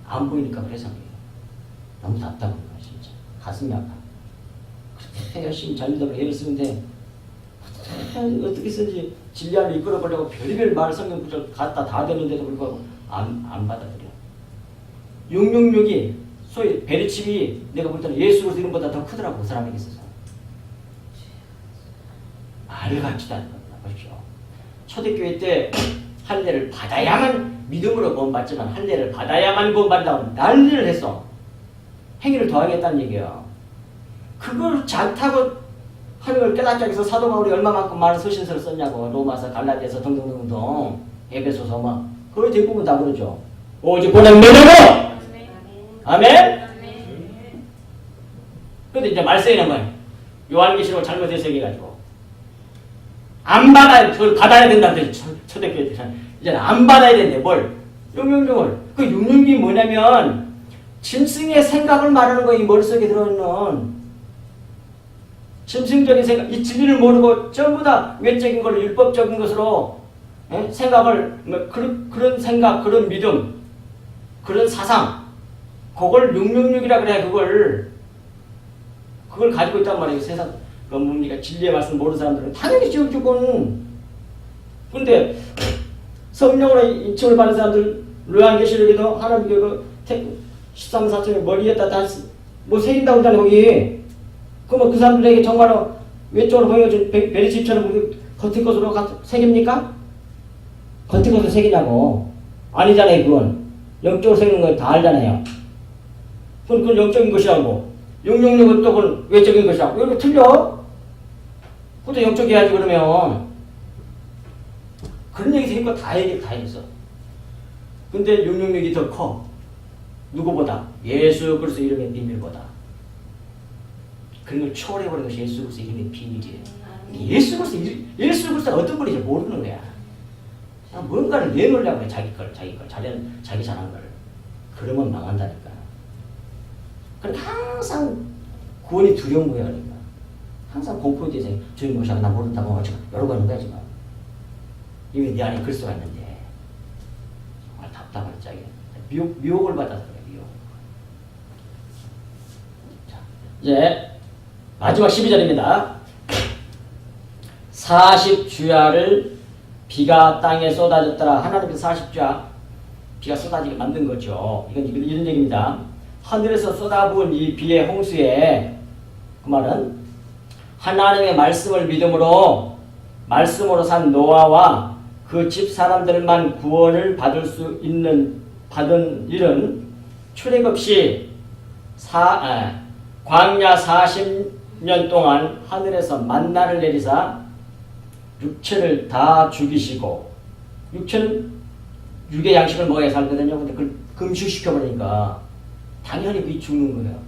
Speaker 1: 안 보이니까 그래서 너무 답답한 거야 진짜. 가슴이 아파. 그렇게 열심히 잘 믿어서 애를 쓰는데 어떻게 쓰는지 진리를 이끌어보려고 별의별 말 성경 구절 갖다 다 되는데도 불구하고 안 받아들여. 666이 소위 베리칩이 내가 볼 때는 예수 그리스도 이름보다 더 크더라고 그 사람에게 있어서. 말 같지도 않은 겁니다. 보십시오. 초대교회 때 할례를 받아야만 믿음으로 구원받지만 할례를 받아야만 구원받는다고 난리를 했어. 행위를 더하겠다는 얘기야. 그걸 잘타고 하는 걸 깨닫기 위해서 사도 바울이 얼마만큼 많은 서신서를 썼냐고. 로마서, 갈라디아서 등등등등 에베소서 막 거의 대부분 다 그러죠. 오직 보낸 믿음으로 아멘? 근데 이제 말세에는 뭐야? 요한계시록 잘못 해석해가지고 안 받아야, 그걸 받아야 된다는데 초대교회들은 이제는 안 받아야 된대. 뭘? 666을. 그 666이 뭐냐면 짐승의 생각을 말하는 거야. 이 머릿속에 들어있는 짐승적인 생각, 이 진리를 모르고 전부 다 외적인 걸로 율법적인 것으로 생각을 그런 생각, 그런 믿음, 그런 사상 그걸 666이라 그래. 그걸 가지고 있단 말이에요. 세상 뭡니까 진리의 말씀 모르는 사람들은 당연히 지옥 주고는. 근데 성령으로 인칭을 받는 사람들 요한계시록에도 하나님께서 13, 14층에 머리에다 다 뭐 새긴다고 그러잖아요. 거기 그러면 그 사람들에게 정말로 외적으로 보여준 베리칩처럼 겉은 것으로 새깁니까? 겉은 것으로 새기냐고. 아니잖아요. 그건 영적으로 새기는 건 다 알잖아요. 그건 영적인 것이라고. 666은 또 그건 외적인 것이라고. 이거 틀려? 그것도 영적이야지 그러면. 그런 얘기 되니까 다 얘기했어. 근데 666이 더 커. 누구보다? 예수 그리스도 이름의 비밀보다. 그런 걸 초월해버린 것이 예수 그리스도 이름의 비밀이에요. 예수 그리스도가 어떤 분인지 모르는 거야. 뭔가를 내놓으려고 해. 자기 걸. 자기 잘한 걸. 그러면 망한다니까. 그러니까 항상 구원이 두려운 거야. 그러니까. 항상 공포에 대해서 주님 모시고 나 모른다고 여러 번 하는 거야 지금. 이미 네 안에 그리스도가 있는데 정말 답답한 짝이야. 미혹을 받아서 그래. 미혹. 자, 이제 마지막 12절입니다. 40주야를 비가 땅에 쏟아졌더라. 하나님께서 40주야 비가 쏟아지게 만든 거죠. 이건 이런 얘기입니다. 하늘에서 쏟아부은 이 비의 홍수에, 그 말은 하나님의 말씀을 믿음으로 말씀으로 산 노아와 그 집 사람들만 구원을 받은 일은 출애굽시 광야 40년 동안 하늘에서 만나를 내리사 육체를 다 죽이시고, 육체는 육의 양식을 먹어야 살거든요. 근데 그걸 금식시켜버리니까 당연히 그게 죽는 거예요.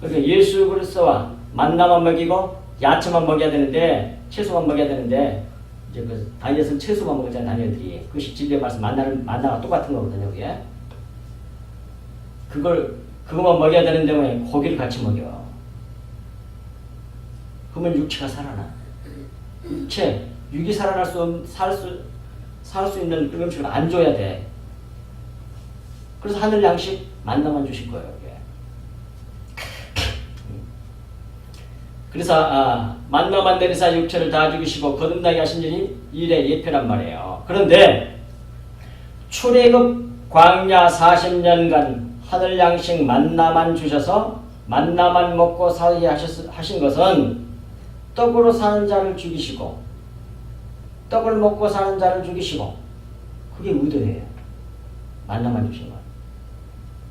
Speaker 1: 그러니까 예수 그리스도와 만나만 먹이고 야채만 먹여야 되는데, 채소만 먹여야 되는데, 이제 그 다니엘은 채소만 먹잖아요. 다니엘들이. 그것이 진리의 말씀 만나가 똑같은 거거든요. 그게. 그것만 먹여야 되는데 왜 고기를 같이 먹여? 그러면 육체가 살아나. 육이 살아날 살 수 있는 그 음식을 안 줘야 돼. 그래서 하늘 양식 만나만 주실 거예요. 이게. 그래서 만나만 내리사 육체를 다 죽이시고 거듭나게 하신 일의 예표란 말이에요. 그런데 출애굽 광야 40년간 하늘 양식 만나만 주셔서 만나만 먹고 살게 하신 것은 떡으로 사는 자를 죽이시고, 떡을 먹고 사는 자를 죽이시고, 그게 의도예요. 만나만 주신 것.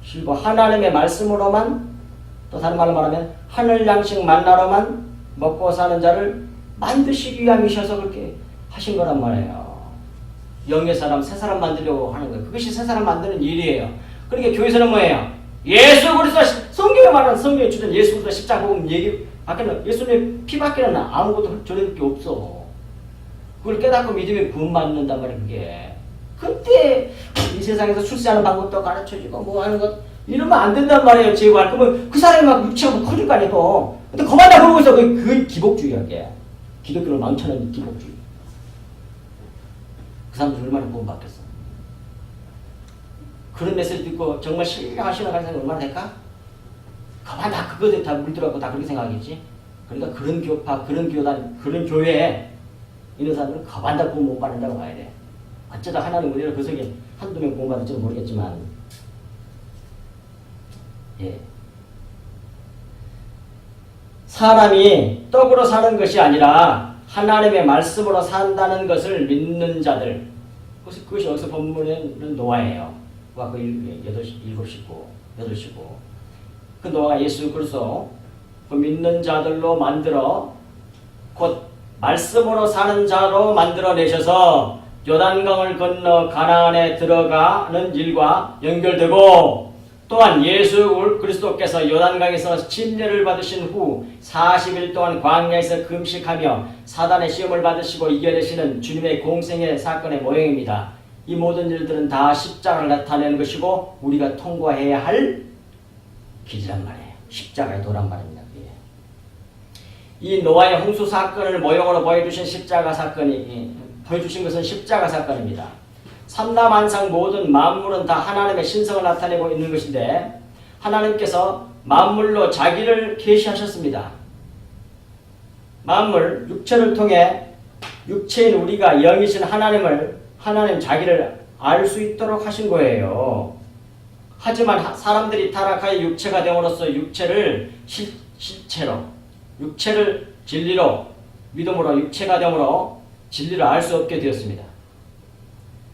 Speaker 1: 그리고 하나님의 말씀으로만, 또 다른 말로 말하면 하늘 양식 만나로만 먹고 사는 자를 만드시기 위함이셔서 그렇게 하신 거란 말이에요. 영의 사람, 새 사람 만들려고 하는 거예요. 그것이 새 사람 만드는 일이에요. 그러니까 교회에서는 뭐예요? 예수 그리스도, 성경에 말하는, 성경에 주된 예수 그리스도 십자가 복음 얘기 밖에는, 예수님의 피 밖에는 아무것도 전해줄 게 없어. 그걸 깨닫고 믿으면 구원받는단 말이에요. 그게. 그때 이 세상에서 출세하는 방법도 가르쳐주고 뭐 하는 것 이러면 안 된단 말이에요. 제발. 그러면 그 사람이 막 육체가 뭐 커질 거 아니고. 근데 그만 다 그러고 있어. 그게 기복주의야. 그게. 기독교를 망쳐놓은 기복주의. 그 사람들 얼마나 구원받겠어. 그런 메시지 듣고 정말 신령하시는 사람이 얼마나 될까? 그만 다 그거 다 물들어갖고 다 그렇게 생각하겠지. 그러니까 그런 교파, 그런 교단, 그런 교회에 있는 사람들은 그만 다 구원 못 받는다고 봐야 돼. 어쩌다 하나님 우리를 그 속에 한두 명 구원받을지는 모르겠지만, 예. 사람이 떡으로 사는 것이 아니라 하나님의 말씀으로 산다는 것을 믿는 자들. 그것이 여기서 본문에는 노아예요. 노아 그 7시고. 그 노아가 예수 그리스도 그 믿는 자들로 만들어 곧 말씀으로 사는 자로 만들어내셔서 요단강을 건너 가나안에 들어가는 일과 연결되고, 또한 예수 그리스도께서 요단강에서 침례를 받으신 후 40일 동안 광야에서 금식하며 사단의 시험을 받으시고 이겨내시는 주님의 공생의 사건의 모형입니다. 이 모든 일들은 다 십자가를 나타내는 것이고 우리가 통과해야 할 길이란 말이에요. 십자가의 도란 말입니다. 이 노아의 홍수 사건을 모형으로 보여주신 십자가 사건이, 보여주신 것은 십자가 사건입니다. 삼라만상 모든 만물은 다 하나님의 신성을 나타내고 있는 것인데, 하나님께서 만물로 자기를 계시하셨습니다. 만물, 육체를 통해 육체인 우리가 영이신 하나님 자기를 알 수 있도록 하신 거예요. 하지만 사람들이 타락하여 육체가 됨으로써 육체를 실체로, 육체를 진리로, 믿음으로 육체가 됨으로 진리를 알 수 없게 되었습니다.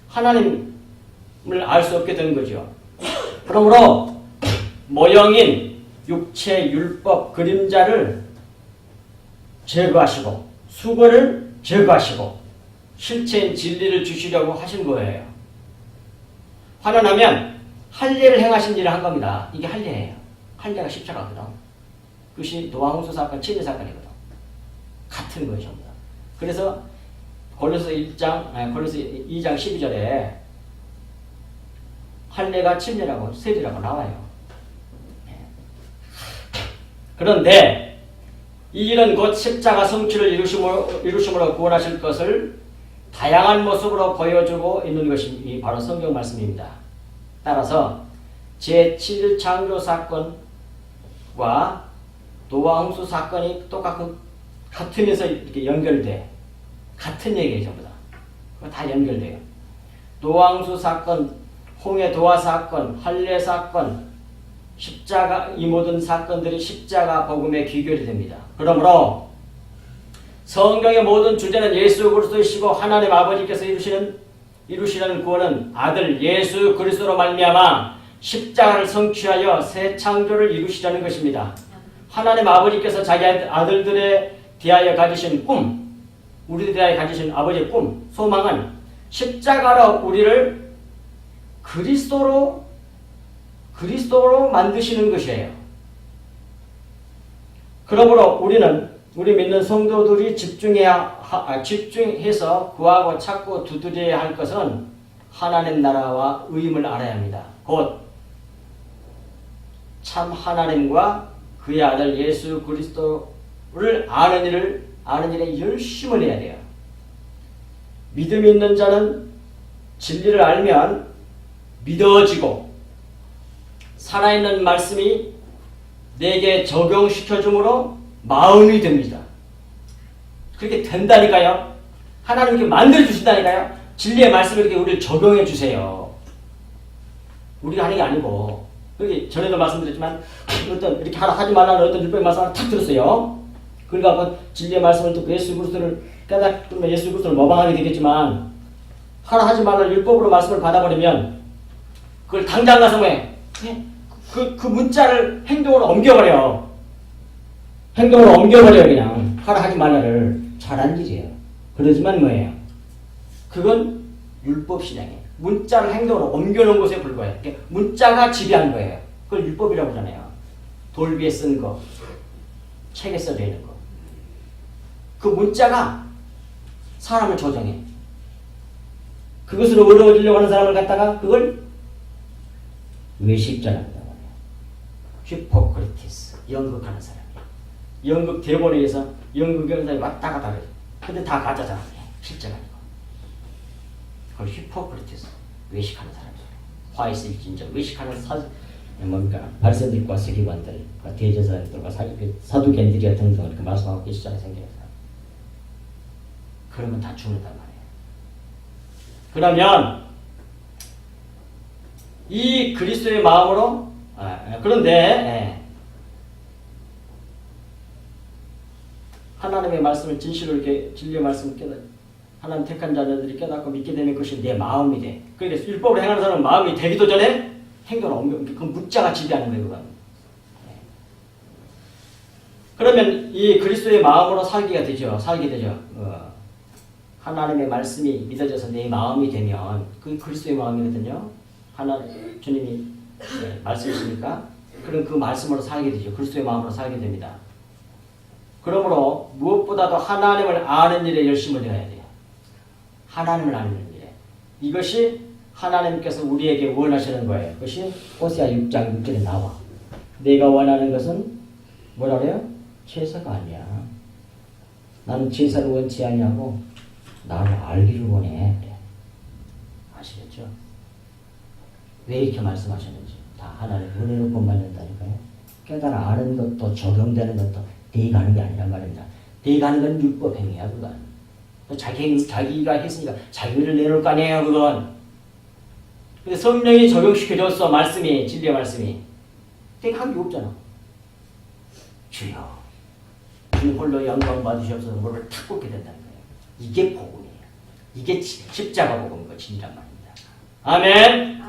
Speaker 1: 하나님을 알 수 없게 된 거죠. 그러므로 모형인 육체, 율법, 그림자를 제거하시고 수고를 제거하시고 실체인 진리를 주시려고 하신 거예요. 환원하면 할례를 행하신 일을 한 겁니다. 이게 할례예요. 할례가 십자가거든. 그것이 노아 홍수 사건, 침례 사건이거든. 같은 거예요, 전부 다. 그래서 골로새 2장 12절에 할례가 침례라고 세리라고 나와요. 그런데 이 일은 곧 십자가 성취를 이루심으로 구원하실 것을 다양한 모습으로 보여주고 있는 것이 바로 성경 말씀입니다. 따라서 제7일 창조 사건과 노아 홍수 사건이 같으면서 이렇게 연결돼. 같은 얘기예요, 전부 다. 그거 다 연결돼요. 노아 홍수 사건, 홍해 도화 사건, 할례 사건, 십자가, 이 모든 사건들이 십자가 복음의 귀결이 됩니다. 그러므로 성경의 모든 주제는 예수 그리스도이시고 하나님 아버지께서 이루시는 구원은 아들 예수 그리스도로 말미암아 십자가를 성취하여 새 창조를 이루시려는 것입니다. 하나님 아버지께서 자기 아들들에 대하여 가지신 꿈, 우리들에 대하여 가지신 아버지의 꿈, 소망은 십자가로 우리를 그리스도로 만드시는 것이에요. 그러므로 우리 믿는 성도들이 집중해서 구하고 찾고 두드려야 할 것은 하나님 나라와 의임을 알아야 합니다. 곧 참 하나님과 그의 아들 예수 그리스도를 아는 일에 열심을 해야 돼요. 믿음이 있는 자는 진리를 알면 믿어지고 살아있는 말씀이 내게 적용시켜줌으로 마음이 됩니다. 그렇게 된다니까요. 하나님께 만들어주신다니까요. 진리의 말씀을 이렇게 우리를 적용해 주세요. 우리가 하는 게 아니고. 그렇게 전에도 말씀드렸지만 어떤 이렇게 하지 말라는 어떤 율법의 말씀을 탁 들었어요. 그러니까 진리의 말씀을 듣고 예수 그리스도를 깨닫으면 예수 그리스도를 모방하게 되겠지만 하지 말라는 율법으로 말씀을 받아버리면 그걸 당장 가서 왜 그 문자를 행동으로 옮겨버려. 행동으로 옮겨버려요. 그냥 하지 말라를. 잘한 일이에요. 그러지만 뭐예요? 그건 율법신앙이에요. 문자를 행동으로 옮겨놓은 것에 불과해요. 문자가 지배한 거예요. 그걸 율법이라고 하잖아요. 돌 위에 쓴 거, 책에 써져 있는 거. 그 문자가 사람을 조정해. 그것으로 얻으려고 하는 사람을 갖다가 그걸 외식자라고 해요. 히포크리티스, 연극하는 사람이에요. 연극 대본에 의해서 연극하는 사람이 왔다 갔다 해요. 근데 다 가짜잖아요. 실제가 아니고. 그걸 히포크리티스, 외식하는 사람이에요. 화이스일진저, 외식하는 바리새인들과 서기관들과 대제사장들과 사두개인들이 등등 이렇게 말씀하고 계시잖아요. 성경에서. 그러면 다 죽는단 말이에요. 그러면 이 그리스도의 마음으로 그런데 하나님의 말씀을 진실로 이렇게 진리의 말씀을 하나님 택한 자들이 깨닫고 믿게 되면 그것이 내 마음이 돼. 그러니까 율법으로 행하는 사람은 마음이 되기도 전에 행동을 옮겨. 그 문자가 지배하는 거예요. 그건. 그러면 이 그리스도의 마음으로 살게 되죠. 하나님의 말씀이 믿어져서 내 마음이 되면 그 그리스도의 마음이거든요. 주님이 말씀이시니까 그럼 그 말씀으로 살게 되죠. 그리스도의 마음으로 살게 됩니다. 그러므로 무엇보다도 하나님을 아는 일에 열심을 내야 돼요. 하나님을 아는 일에. 이것이 하나님께서 우리에게 원하시는 거예요. 그것이 호세아 6장 6절에 나와. 내가 원하는 것은 뭐라 그래요? 제사가 아니야. 나는 제사를 원치 아니하고 나를 알기를 원해. 그래. 아시겠죠? 왜 이렇게 말씀하셨는지 다 하나님 은혜로 본받는다니까요. 깨달아 아는 것도 적용되는 것도 네가 하는 게 아니란 말입니다. 네가 하는 건 율법 행위야. 그건 자기가 했으니까 자기를 내놓을 거 아니에요. 그건. 근데 성령이 적용시켜줬어. 말씀이, 진리의 말씀이. 내가 한 게 없잖아. 주여 주님 홀로 영광 받으시옵소서. 뭐를 탁 꽂게 된다는 거예요. 이게 복음이에요. 이게 십자가 복음이고 진리란 말입니다. 아멘.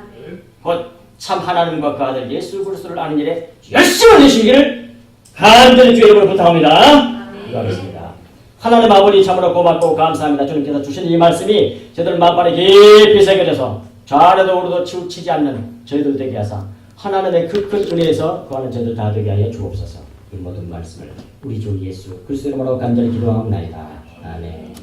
Speaker 1: 곧 참 하나님과 그 아들 예수 그리스도를 아는 일에 열심히 내시기를 간절히 주의 이름으로 부탁합니다. 기도하겠습니다. 하나님 아버지 참으로 고맙고 감사합니다. 주님께서 주신 이 말씀이 저희들 마음판에 깊이 새겨져서 좌로도 우로도 치우치지 않는 저희들 되게 하사 하나님의 그 큰 은혜에서 구하는 저희들 다 되게 하여 주옵소서. 이 모든 말씀을 우리 주 예수 그리스도 이름으로 간절히 기도하옵나이다. 아멘.